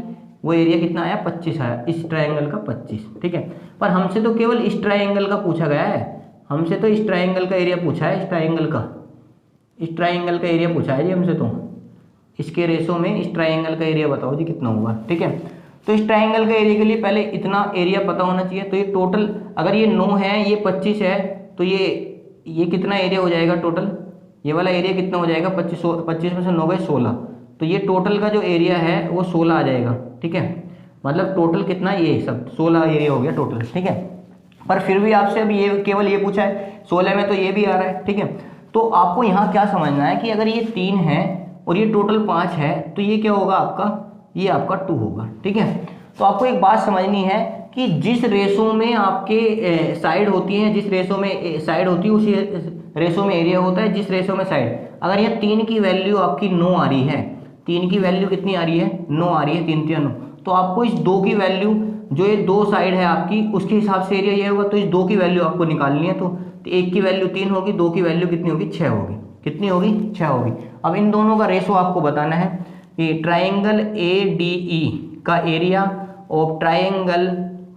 वो एरिया कितना आया 25 आया, इस ट्राइंगल का 25, ठीक है। पर हमसे तो केवल इस ट्राइंगल का पूछा गया है, हमसे तो इस ट्राइंगल का एरिया पूछा है, इस ट्राइंगल का एरिया पूछा है जी हमसे। तो इसके रेशो में इस ट्राइंगल का एरिया बताओ जी कितना होगा, ठीक है। तो इस ट्राइंगल का एरिया के लिए पहले इतना एरिया पता होना चाहिए। तो ये टोटल अगर ये 9 है ये 25 है, तो ये कितना एरिया हो जाएगा टोटल, ये वाला एरिया कितना हो जाएगा 25 में से 9 गए 16, तो ये टोटल का जो एरिया है वो 16 आ जाएगा, ठीक है। मतलब टोटल कितना, ये सब 16 एरिया हो गया टोटल, ठीक है। पर फिर भी आपसे अभी ये केवल ये पूछा है 16 में, तो ये भी आ रहा है, ठीक है। तो आपको यहाँ क्या समझना है कि अगर ये 3 है और ये टोटल 5 है, तो ये क्या होगा आपका, ये आपका 2 होगा, ठीक है। तो आपको एक बात समझनी है कि जिस रेशो में आपके साइड होती है, जिस रेशो में साइड होती है उसी रेशो में एरिया होता है, जिस रेशो में साइड। अगर यहाँ 3 की वैल्यू आपकी 9 आ रही है, 3 की वैल्यू कितनी आ रही है 9 आ रही है, 3 3 9, तो आपको इस 2 की वैल्यू, जो ये 2 साइड है आपकी उसके हिसाब से एरिया ये होगा, तो इस 2 की वैल्यू आपको निकालनी है। तो 1 की वैल्यू 3 होगी, 2 की वैल्यू कितनी होगी 6 होगी, कितनी होगी 6 होगी। अब इन दोनों का रेशो आपको बताना है कि ट्राइंगल ADE का एरिया और ट्राइंगल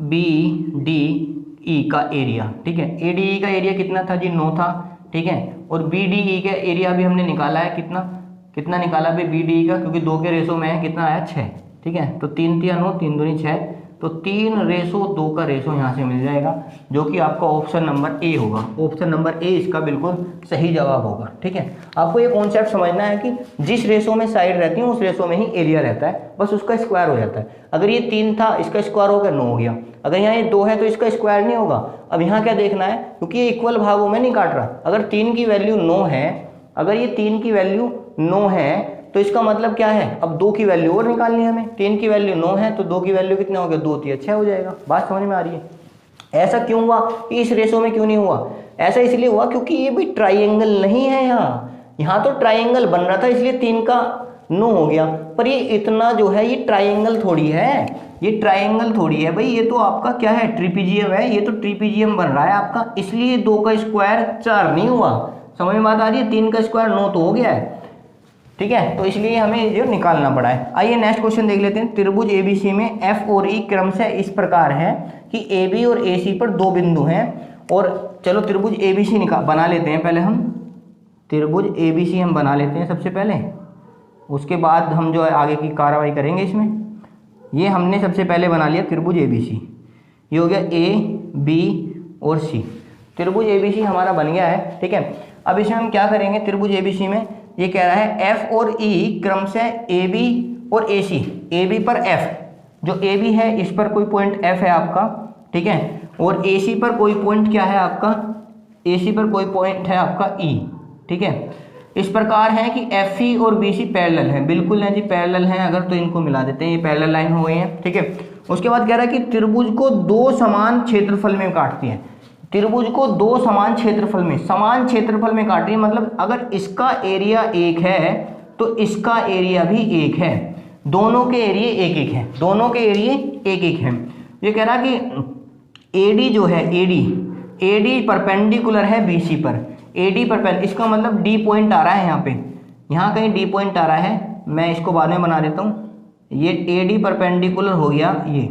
BDE का एरिया, ठीक है। ADE का एरिया कितना था जी 9 था, ठीक है। और BDE का एरिया भी हमने निकाला है, कितना निकाला भाई BDE का, क्योंकि 2 के रेशो में है, कितना आया 6, ठीक है। तो 3 3 9, 3 दूनी 6, तो 3 रेशो 2 का रेशो यहाँ से मिल जाएगा, जो कि आपका ऑप्शन नंबर ए होगा। ऑप्शन नंबर ए इसका बिल्कुल सही जवाब होगा, ठीक है। आपको ये कॉन्सेप्ट समझना है कि जिस रेशो में साइड रहती है उस रेशो में ही एरिया रहता है, बस उसका स्क्वायर हो जाता है। अगर ये 3 था, इसका स्क्वायर हो गया 9 हो गया। अगर यहाँ ये 2 है तो इसका स्क्वायर नहीं होगा। अब यहाँ क्या देखना है, क्योंकि ये इक्वल भागों में नहीं काट रहा। अगर 3 की वैल्यू 9 है, अगर ये 3 की वैल्यू 9 है, तो इसका मतलब क्या है, अब 2 की वैल्यू और निकालनी है हमें। 3 की वैल्यू 9 है तो 2 की वैल्यू कितना हो गया 2 3 6 हो जाएगा। बात समझ में आ रही है। ऐसा क्यों हुआ कि इस रेशो में क्यों नहीं हुआ, ऐसा इसलिए हुआ क्योंकि ये भी ट्राइंगल नहीं है। यहाँ तो ट्राइंगल बन रहा था इसलिए 3 का 9 हो गया, पर ये इतना जो है ये ट्राइंगल थोड़ी है, ये ट्राइंगल थोड़ी है भाई, ये तो आपका क्या है ट्रिपीजियम है, ये तो ट्रिपीजियम बन रहा है आपका, इसलिए 2 का स्क्वायर 4 नहीं हुआ। समझ में बात आ रही है। 3 का स्क्वायर 9 तो हो गया है, ठीक है। तो इसलिए हमें जो निकालना पड़ा है। आइए नेक्स्ट क्वेश्चन देख लेते हैं। त्रिभुज ABC में F और E क्रम से इस प्रकार है कि AB और AC पर 2 बिंदु हैं, और चलो त्रिभुज ABC बना लेते हैं पहले हम। त्रिभुज ABC हम बना लेते हैं सबसे पहले, उसके बाद हम जो है आगे की कार्रवाई करेंगे इसमें। ये हमने सबसे पहले बना लिया त्रिभुज ABC, ये हो गया A B और C। त्रिभुज ABC हमारा बन गया है, ठीक है। अब इसमें हम क्या करेंगे, त्रिभुज ABC में ये कह रहा है F और E क्रम से AB और AC, AB पर F, जो AB है इस पर कोई पॉइंट F है आपका, ठीक है। और AC पर कोई पॉइंट क्या है आपका, AC पर कोई पॉइंट है आपका E, ठीक है। इस प्रकार है कि FE और BC पैरेलल हैं, बिल्कुल है जी पैरेलल हैं। अगर तो इनको मिला देते हैं, ये पैरेलल लाइन हो गई है, ठीक है। उसके बाद कह रहा है कि त्रिभुज को 2 समान क्षेत्रफल में काटती है। त्रिभुज को 2 समान क्षेत्रफल में काट रही है, मतलब अगर इसका एरिया 1 है तो इसका एरिया भी 1 है, दोनों के एरिया 1 1 है, दोनों के एरिया 1 1 है। ये कह रहा कि AD जो है AD परपेंडिकुलर है BC पर, AD परपेंडिकुलर, इसका मतलब D पॉइंट आ रहा है यहाँ पे, यहाँ कहीं D पॉइंट आ रहा है, मैं इसको बाद में बना देता हूँ। ये AD परपेंडिकुलर हो गया, ये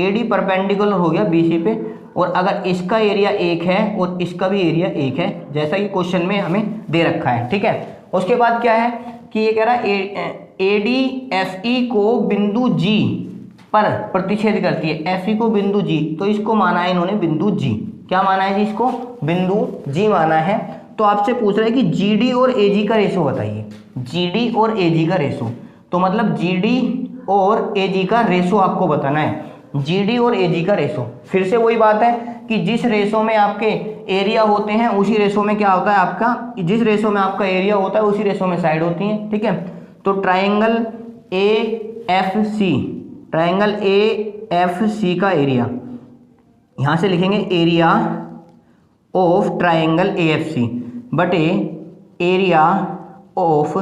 AD परपेंडिकुलर हो गया BC पे, और अगर इसका एरिया 1 है और इसका भी एरिया 1 है, जैसा कि क्वेश्चन में हमें दे रखा है, ठीक है। उसके बाद क्या है कि ये कह रहा है ADFE को बिंदु G पर प्रतिच्छेद करती है, FE को बिंदु G, तो इसको माना है इन्होंने बिंदु G। क्या माना है जी, इसको बिंदु G माना है। तो आपसे पूछ रहा है कि GD और AG का रेशो बताइए, GD और AG का रेशो, तो मतलब GD और AG का रेशो आपको बताना है, GD और AG का रेशो। फिर से वही बात है कि जिस रेशो में आपके एरिया होते हैं उसी रेशो में क्या होता है आपका, जिस रेशो में आपका एरिया होता है उसी रेशो में साइड होती हैं, ठीक है। तो ट्राइंगल AFC, ट्राइंगल AFC का एरिया यहाँ से लिखेंगे एरिया ऑफ ट्राइंगल AFC बटे area of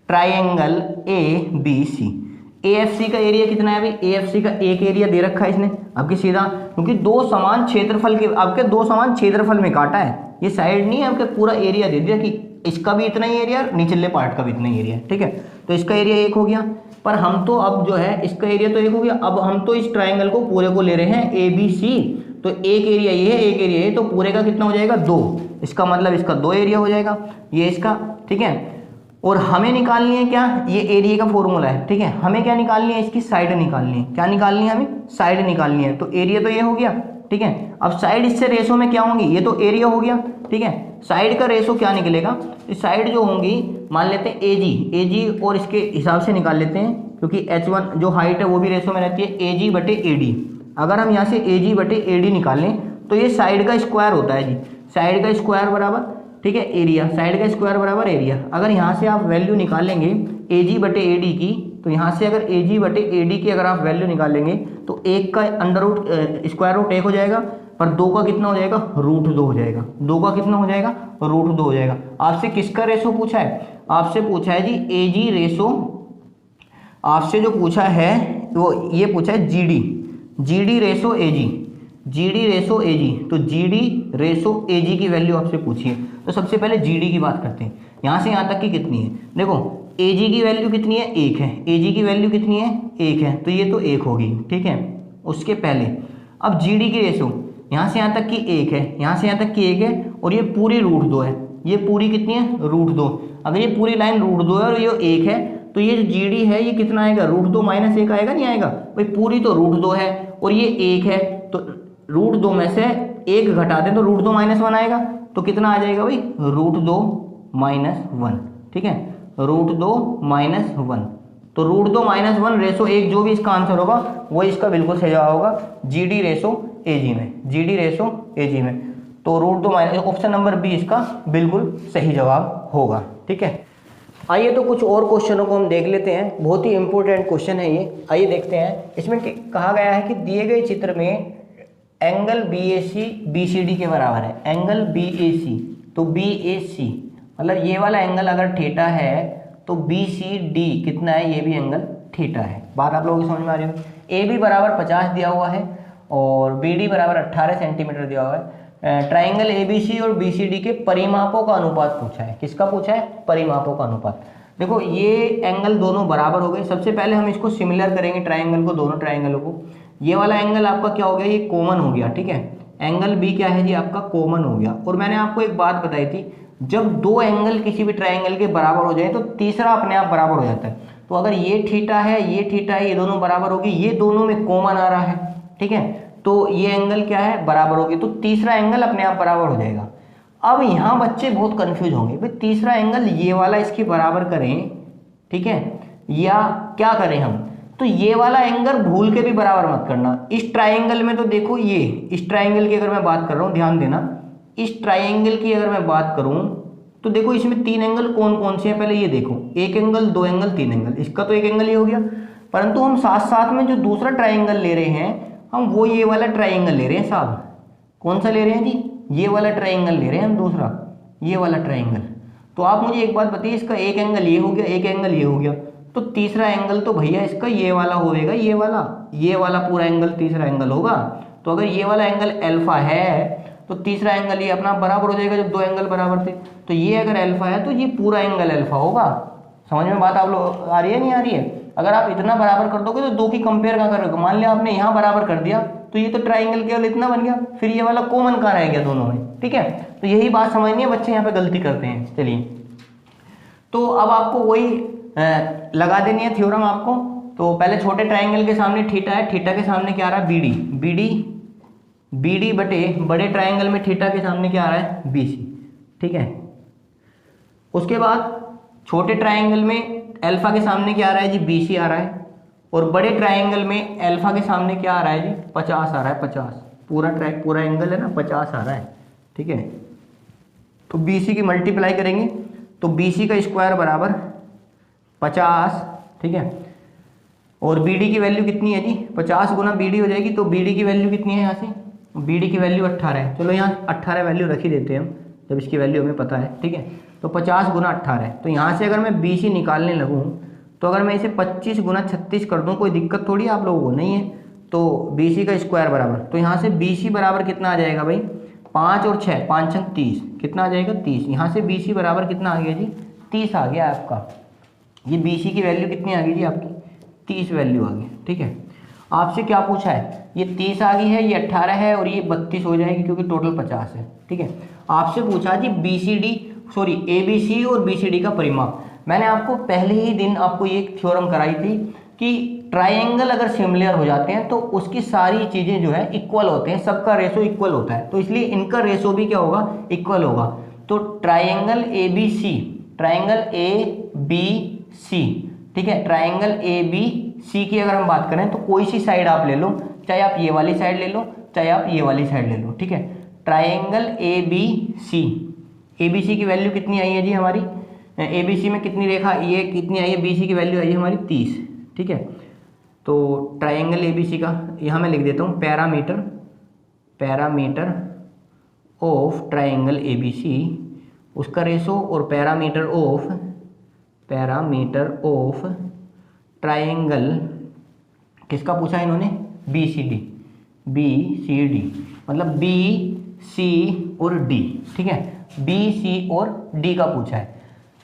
triangle ABC। AFC का एरिया कितना है अभी, AFC का एक एरिया दे रखा है इसने आपके सीधा, क्योंकि दो समान क्षेत्रफल के आपके दो समान क्षेत्रफल में काटा है, ये साइड नहीं है, आपके पूरा एरिया दे दिया कि इसका भी इतना ही एरिया, निचले पार्ट का भी इतना ही एरिया, ठीक है। तो इसका एरिया एक हो गया, पर हम तो अब जो है इसका एरिया तो एक हो गया, अब हम तो इस ट्राइंगल को पूरे को ले रहे हैं ABC, तो एक एरिया ये है एक एरिया ये, तो पूरे का कितना हो जाएगा 2, इसका मतलब इसका 2 एरिया हो जाएगा ये इसका, ठीक है। और हमें निकालनी है क्या, ये एरिया का फॉर्मूला है, ठीक है। हमें क्या निकालनी है, इसकी साइड निकालनी है, क्या निकालनी है हमें, साइड निकालनी है। तो एरिया तो ये हो गया, ठीक है। अब साइड इससे रेशो में क्या होंगी, ये तो एरिया हो गया, ठीक है। साइड का रेशो क्या निकलेगा, साइड जो होंगी मान लेते हैं AG और इसके हिसाब से निकाल लेते हैं, क्योंकि H1 जो हाइट है वो भी रेशो में रहती है AG बटे AD। अगर हम यहाँ से AG बटे AD निकालें तो ये साइड का स्क्वायर होता है जी, साइड का स्क्वायर बराबर, ठीक है, एरिया, साइड का स्क्वायर बराबर एरिया। अगर यहाँ से आप वैल्यू निकालेंगे AG बटे AD की, तो यहाँ से अगर AG बटे AD की अगर आप वैल्यू निकालेंगे तो एक का अंडर रूट स्क्वायर रूट 1 हो जाएगा, पर 2 का कितना हो जाएगा, रूट 2 हो जाएगा, 2 का कितना हो जाएगा, रूट 2 हो जाएगा। आपसे किसका रेशो पूछा है, आपसे पूछा है जी AG रेशो, आपसे जो पूछा है वो ये पूछा है GD ratio AG, GD ratio AG, तो GD रेशो AG की वैल्यू आपसे पूछी है। तो सबसे पहले GD की बात करते हैं, यहाँ से यहाँ तक की कितनी है, देखो AG की वैल्यू कितनी है, 1 है, AG की वैल्यू कितनी है, 1 है, तो ये तो 1 होगी, ठीक है। उसके पहले अब GD की रेशो यहाँ से यहाँ तक की 1 है, यहाँ से यहाँ तक की 1 है, और ये पूरी रूट 2 है, ये पूरी कितनी है, रूट 2। अगर ये पूरी लाइन रूट 2 है और ये 1 है, तो ये जो GD है ये कितना आएगा, रूट 2 माइनस 1 आएगा, नहीं आएगा भाई, पूरी तो रूट 2 है और ये 1 है, तो रूट 2 में से 1 घटा दें तो रूट 2 माइनस 1 आएगा, तो कितना आ जाएगा भाई, रूट 2 माइनस 1, ठीक है, रूट 2 माइनस 1। तो रूट 2 माइनस 1 रेशो 1 जो भी इसका आंसर होगा वो इसका बिल्कुल सही जवाब होगा, GD रेशो AG में, GD रेशो AG में। तो root 2 minus, option number B इसका बिल्कुल सही जवाब होगा, ठीक है। आइए तो कुछ और क्वेश्चनों को हम देख लेते हैं, बहुत ही इंपॉर्टेंट क्वेश्चन है ये, आइए देखते हैं। इसमें कहा गया है कि दिए गए चित्र में एंगल BAC BCD के बराबर है, एंगल BAC, तो BAC मतलब ये वाला एंगल अगर थीटा है तो BCD कितना है, ये भी एंगल थीटा है। बात आप लोगों की समझ में आ रही है। AB बराबर 50 दिया हुआ है और BD बराबर 18 सेंटीमीटर दिया हुआ है। ट्राइंगल ABC और BCD के परिमापों का अनुपात पूछा है, किसका पूछा है, परिमापों का अनुपात। देखो ये एंगल दोनों बराबर हो गए, सबसे पहले हम इसको सिमिलर करेंगे ट्राइंगल को, दोनों ट्राइंगलों को। ये वाला एंगल आपका क्या हो गया, ये कॉमन हो गया, ठीक है, एंगल B क्या है जी आपका कॉमन हो गया। और मैंने आपको एक बात बताई थी, जब दो एंगल किसी भी ट्राइंगल के बराबर हो जाए तो तीसरा अपने आप बराबर हो जाता है। तो अगर ये थीटा है ये थीटा है, ये दोनों बराबर होगी, ये दोनों में कॉमन आ रहा है, ठीक है, तो ये एंगल क्या है, बराबर होगी, तो तीसरा एंगल अपने आप बराबर हो जाएगा। अब यहाँ बच्चे बहुत कंफ्यूज होंगे, भाई तीसरा एंगल ये वाला इसके बराबर करें, ठीक है, या क्या करें हम, तो ये वाला एंगल भूल के भी बराबर मत करना। इस ट्राइंगल में तो देखो ये, इस ट्राइंगल की अगर मैं बात कर रहा हूँ, ध्यान देना, इस ट्राइंगल की अगर मैं बात करूँ तो देखो इसमें 3 एंगल कौन कौन से हैं, पहले ये देखो, 1 एंगल 2 एंगल 3 एंगल, इसका तो 1 एंगल ये हो गया, परंतु हम साथ साथ में जो दूसरा ट्राइंगल ले रहे हैं हम वो ये वाला ट्राइंगल ले रहे हैं साहब। कौन सा ले रहे हैं जी, ये वाला ट्राइंगल ले रहे हैं हम, दूसरा ये वाला ट्राइंगल। तो आप मुझे एक बात बताइए, इसका 1 एंगल ये हो गया, 1 एंगल ये हो गया, तो तीसरा एंगल तो भैया इसका ये वाला होएगा, ये वाला पूरा एंगल तीसरा एंगल होगा। तो अगर ये वाला एंगल अल्फा है तो तीसरा एंगल ये अपना बराबर हो जाएगा, जब 2 एंगल बराबर थे। तो ये अगर अल्फा है तो ये पूरा एंगल अल्फा होगा। समझ में बात आप लोग आ रही है, नहीं आ रही है? अगर आप इतना बराबर कर दोगे तो दो की कंपेयर कहाँ करोगे, मान लिया आपने यहाँ बराबर कर दिया तो ये तो ट्राइंगल केवल इतना बन गया, फिर ये वाला कॉमन कहाँ रह गया दोनों में, ठीक है। तो यही बात समझनी है, बच्चे यहाँ पे गलती करते हैं। चलिए तो अब आपको वही लगा देनी है थ्योरम आपको। तो पहले छोटे ट्राइंगल के सामने थीटा है, थीटा के सामने क्या आ रहा है, BD बटे बड़े ट्राइंगल में थीटा के सामने क्या आ रहा है, BC, ठीक है। उसके बाद छोटे ट्राइंगल में अल्फा के सामने क्या आ रहा है जी, BC आ रहा है, और बड़े ट्राइंगल में अल्फा के सामने क्या आ रहा है जी, 50 आ रहा है, 50, पूरा ट्रैक पूरा एंगल है ना 50 आ रहा है, ठीक है। तो BC की मल्टीप्लाई करेंगे तो BC का स्क्वायर बराबर 50, ठीक है। और BD की वैल्यू कितनी है जी, 50 गुना BD हो जाएगी, तो BD की वैल्यू कितनी है यहाँ से, BD की वैल्यू 18 है। चलो यहाँ 18 वैल्यू रख ही देते हैं हम, जब इसकी वैल्यू हमें पता है, ठीक है। तो 50 गुना 18 है। तो यहाँ से अगर मैं BC निकालने लगूँ तो अगर मैं इसे 25 गुना 36 कर दूँ, कोई दिक्कत थोड़ी आप लोगों को नहीं है। तो BC का स्क्वायर बराबर, तो यहाँ से BC बराबर कितना आ जाएगा भाई, 5 और 6, 5 6 30, कितना आ जाएगा 30। यहाँ से BC बराबर कितना आ गया जी, 30 आ गया आपका। ये BC की वैल्यू कितनी आ गई जी आपकी, 30 वैल्यू आ गई, ठीक है। आपसे क्या पूछा है, ये 30 आ गई है, ये 18 है और ये 32 हो जाएगी क्योंकि टोटल 50 है, ठीक है। आपसे पूछा जी ABC और BCD का परिमाप। मैंने आपको पहले ही दिन आपको ये थ्योरम कराई थी कि ट्राइंगल अगर सिमिलर हो जाते हैं तो उसकी सारी चीज़ें जो है इक्वल होते हैं, सबका रेशो इक्वल होता है, तो इसलिए इनका रेशो भी क्या होगा, इक्वल होगा। तो ट्राइंगल ABC, ट्राइंगल ABC, ठीक है, ट्राइंगल ABC की अगर हम बात करें तो कोई सी साइड आप ले लो, चाहे आप ये वाली साइड ले लो, चाहे आप ये वाली साइड ले लो, ठीक है। ट्राइंगल ABC की वैल्यू कितनी आई है जी हमारी, ABC में कितनी रेखा, ये कितनी आई है, BC की वैल्यू आई है हमारी 30, ठीक है। तो ट्राइंगल ABC का यहाँ मैं लिख देता हूँ पैरामीटर ऑफ ट्राइंगल ABC, उसका रेशो, और पैरामीटर ऑफ ट्राइंगल किसका पूछा है इन्होंने, BCD, मतलब BC और D, ठीक है, BC और D का पूछा है।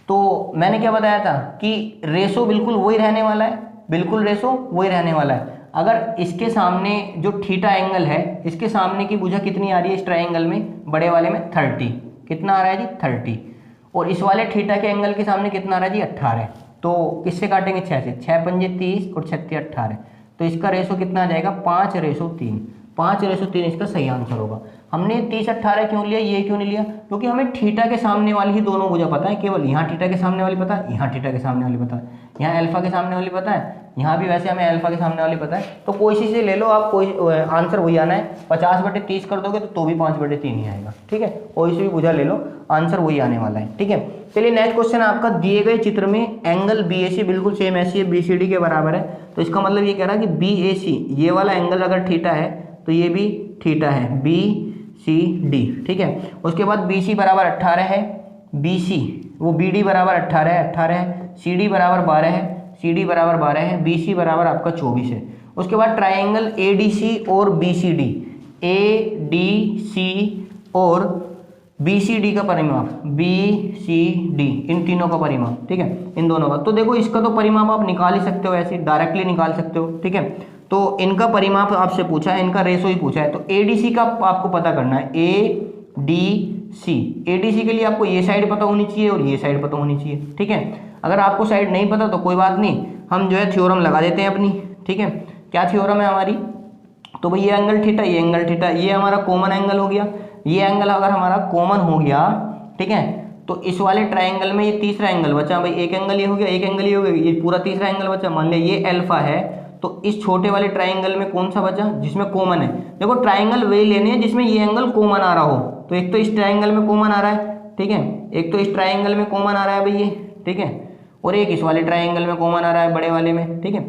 तो मैंने क्या बताया था कि रेशो बिल्कुल वही रहने वाला है, बिल्कुल रेशो वही रहने वाला है। अगर इसके सामने जो थीटा एंगल है, इसके सामने की भुजा कितनी आ रही है इस ट्राइंगल में, बड़े वाले में 30, कितना आ रहा है जी 30, और इस वाले थीटा के एंगल के सामने कितना आ रहा है जी 18। तो किससे काटेंगे, 6 से, 6 पंजे 30 और 6 18, तो इसका रेशो कितना आ जाएगा 5:3, 5:3 इसका सही आंसर होगा। हमने 30 18 क्यों लिया, ये क्यों नहीं लिया, क्योंकि हमें थीटा के सामने वाली ही दोनों भुजा पता है, केवल यहाँ थीटा के सामने वाली पता है, यहाँ थीटा के सामने वाली पता है, यहाँ अल्फा के सामने वाली पता है, यहाँ भी वैसे हमें अल्फा के सामने वाली पता है। तो कोई सी से ले लो आप, कोई आंसर वही आना है। 50/30 कर दोगे तो भी 5/3 ही आएगा, ठीक है। कोई सी भी भुजा ले लो, आंसर वही आने वाला है, ठीक है। चलिए नेक्स्ट क्वेश्चन आपका, दिए गए चित्र में एंगल BAC बिल्कुल सेम ऐसी है BCD के बराबर है, तो इसका मतलब ये कह रहा है कि BAC, ये वाला एंगल अगर थीटा है तो ये भी थीटा है, BCD, ठीक है। उसके बाद BC बराबर 18 है, BC वो BD बराबर 18 है, CD बराबर 12 है, CD बराबर 12 है, BC बराबर आपका 24 है। उसके बाद ट्राइंगल ADC और BCD, ADC और BCD का परिमाप, BCD इन तीनों का परिमाप, ठीक है, इन दोनों का। तो देखो इसका तो परिमाप आप निकाल ही सकते हो, ऐसे डायरेक्टली निकाल सकते हो, ठीक है। तो इनका परिमाप आपसे पूछा है, इनका रेशो ही पूछा है, तो ADC का आपको पता करना है, ADC के लिए आपको ये साइड पता होनी चाहिए और ये साइड पता होनी चाहिए, ठीक है। अगर आपको साइड नहीं पता तो कोई बात नहीं, हम जो है थ्योरम लगा देते हैं अपनी, ठीक है। क्या थ्योरम है हमारी, तो भाई ये एंगल थीटा, ये एंगल थीटा, ये हमारा कॉमन एंगल हो गया, ये एंगल अगर हमारा कॉमन हो गया, ठीक है, तो इस वाले ट्राइंगल में ये तीसरा एंगल बचा, भाई एक एंगल ये हो गया, एक एंगल ये हो गया, ये पूरा तीसरा एंगल बचा। मान लिया ये अल्फा है, तो इस छोटे वाले ट्राइंगल में कौन सा बचा, जिसमें कॉमन है। देखो ट्राइंगल वही लेने हैं जिसमें ये एंगल कॉमन आ रहा हो, तो एक तो इस ट्राइंगल में कॉमन आ रहा है, ठीक है, एक तो इस ट्राइंगल में कॉमन आ रहा है भाई ये, ठीक है, और एक इस वाले ट्राइंगल में कॉमन आ रहा है, बड़े वाले में, ठीक है।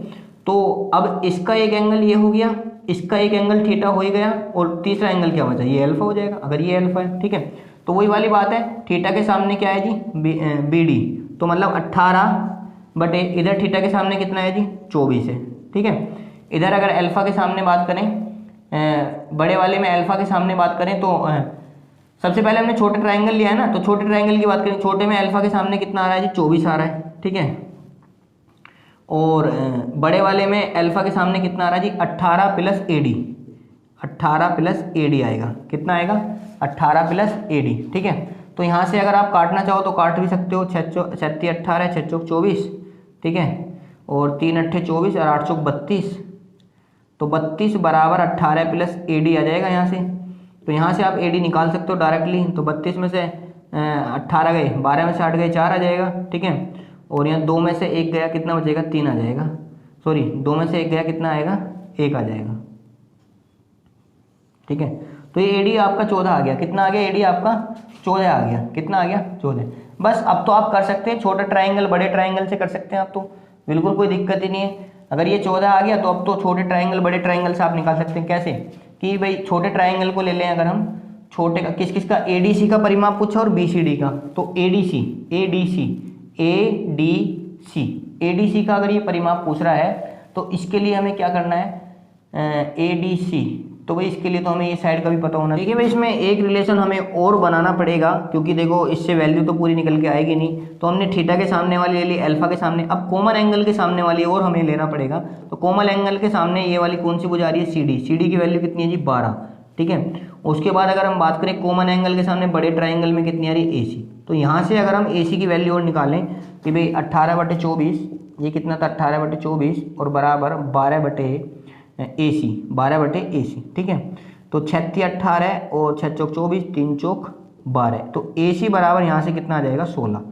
तो अब इसका एक एंगल ये हो गया, इसका एक एंगल थीटा हो ही गया, और तीसरा एंगल क्या बचा, ये अल्फा हो जाएगा, अगर ये अल्फा है, ठीक है। तो वही वाली बात है, थीटा के सामने क्या है जी, BD, तो मतलब 18 इधर थीटा के सामने कितना है जी 24 है, ठीक है। इधर अगर अल्फा के सामने बात करें, बड़े वाले में अल्फा के सामने बात करें तो सबसे पहले हमने छोटे ट्राइंगल लिया है ना, तो छोटे ट्राइंगल की बात करें, छोटे में अल्फा के सामने कितना आ रहा है जी 24 आ रहा है, ठीक है। और बड़े वाले में अल्फा के सामने कितना आ रहा है जी 18 + AD, 18 + AD आएगा, कितना आएगा 18 + AD, ठीक है। तो यहाँ से अगर आप काटना चाहो तो काट भी सकते हो, 6 × 18 6 × 24, ठीक है, और 3 × 8 24 और 8 × 32, तो 32 बराबर 18 + AD आ जाएगा यहाँ से। तो यहाँ से आप AD निकाल सकते हो डायरेक्टली, तो 32 में से 18 गए, 12 में से 8 गए 4 आ जाएगा, ठीक है। और यहाँ 2 में से 1 गया, कितना बचेगा 3 आ जाएगा, सॉरी 2 में से 1 गया, कितना आएगा 1 आ जाएगा, ठीक है। तो ये एडी आपका 14 आ गया, कितना आ गया, एडी आपका 14 आ गया, कितना आ गया 14। बस अब तो आप कर सकते हैं छोटा ट्राइंगल बड़े ट्राइंगल से कर सकते हैं आप, तो बिल्कुल कोई दिक्कत ही नहीं है। अगर ये 14 आ गया तो अब तो छोटे ट्राइंगल बड़े ट्राइंगल से आप निकाल सकते हैं। कैसे कि भाई छोटे ट्राइंगल को ले लें, अगर हम छोटे का किस किस का, एडीसी का परिमाप पूछा और बीसीडी का, तो एडीसी एडीसी एडीसी एडीसी का अगर ये परिमाप पूछ रहा है तो इसके लिए हमें क्या करना है, एडीसी, तो भाई इसके लिए तो हमें ये साइड का भी पता होना। देखिए भाई इसमें एक रिलेशन हमें और बनाना पड़ेगा, क्योंकि देखो इससे वैल्यू तो पूरी निकल के आएगी नहीं। तो हमने थीटा के सामने वाली ले ली, अल्फा के सामने, अब कॉमन एंगल के सामने वाली और हमें लेना पड़ेगा। तो कॉमन एंगल के सामने ये वाली कौन सी बुझा रही है, सीडी, सीडी की वैल्यू कितनी है जी 12, ठीक है। उसके बाद अगर हम बात करें कॉमन एंगल के सामने बड़े ट्राइंगल में कितनी आ रही है, एसी, तो यहाँ से अगर हम एसी की वैल्यू और निकालें कि भाई 18/24, ये कितना था 18/24 और बराबर 12/AC, 12/AC, ठीक है। तो 36 18 और 6 चौक 24, 3 चौक 12, तो AC बराबर यहाँ से कितना आ जाएगा 16,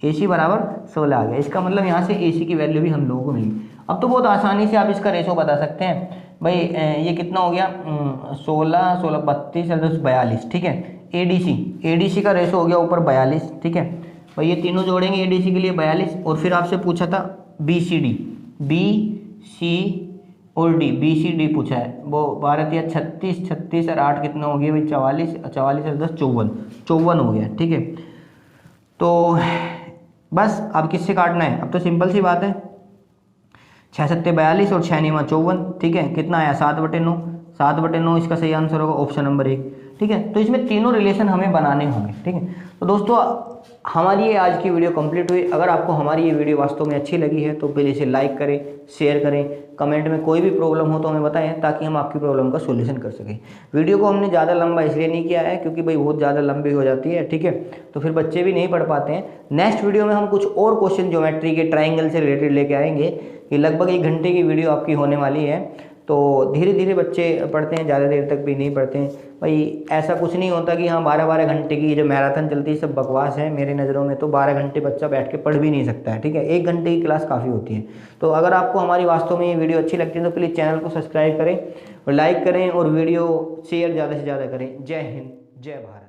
AC बराबर 16 आ गया। इसका मतलब यहाँ से AC की वैल्यू भी हम लोगों को मिली। अब तो बहुत आसानी से आप इसका रेशो बता सकते हैं भाई, ये कितना हो गया 16 16 32 और 10 42, ठीक है। ADC का रेशो हो गया ऊपर 42, ठीक है भाई, ये तीनों जोड़ेंगे ADC के लिए 42। और फिर आपसे पूछा था BCD, BC और D, BCD पूछा है, वो 12 या 36 36 और 8 कितना हो गया भाई 44 44 और 10 54 54 हो गया, ठीक है। तो बस अब किससे काटना है, अब तो सिंपल सी बात है, 6 7 42 और 6 9 54, ठीक है। कितना आया 7/9, 7/9 इसका सही आंसर होगा ऑप्शन नंबर 1, ठीक है। तो इसमें तीनों रिलेशन हमें बनाने होंगे, ठीक है। तो दोस्तों हमारी ये आज की वीडियो कंप्लीट हुई। अगर आपको हमारी ये वीडियो वास्तव में अच्छी लगी है तो प्लीज़ इसे लाइक करें, शेयर करें, कमेंट में कोई भी प्रॉब्लम हो तो हमें बताएं, ताकि हम आपकी प्रॉब्लम का सॉल्यूशन कर सकें। वीडियो को हमने ज़्यादा लंबा इसलिए नहीं किया है क्योंकि भाई बहुत ज़्यादा लंबी हो जाती है, ठीक है, तो फिर बच्चे भी नहीं पढ़ पाते हैं। नेक्स्ट वीडियो में हम कुछ और क्वेश्चन ज्योमेट्री के ट्राइंगल से रिलेटेड लेके आएंगे, कि लगभग 1 घंटे की वीडियो आपकी होने वाली है। तो धीरे धीरे बच्चे पढ़ते हैं, ज़्यादा देर तक भी नहीं पढ़ते हैं भाई। ऐसा कुछ नहीं होता कि हाँ 12-12 घंटे की जो मैराथन चलती है सब बकवास है मेरे नज़रों में। तो 12 घंटे बच्चा बैठ के पढ़ भी नहीं सकता है, ठीक है। 1 घंटे की क्लास काफ़ी होती है। तो अगर आपको हमारी वास्तव में ये वीडियो अच्छी लगती है तो प्लीज़ चैनल को सब्सक्राइब करें और लाइक करें और वीडियो शेयर ज़्यादा से ज़्यादा करें। जय हिंद, जय भारत।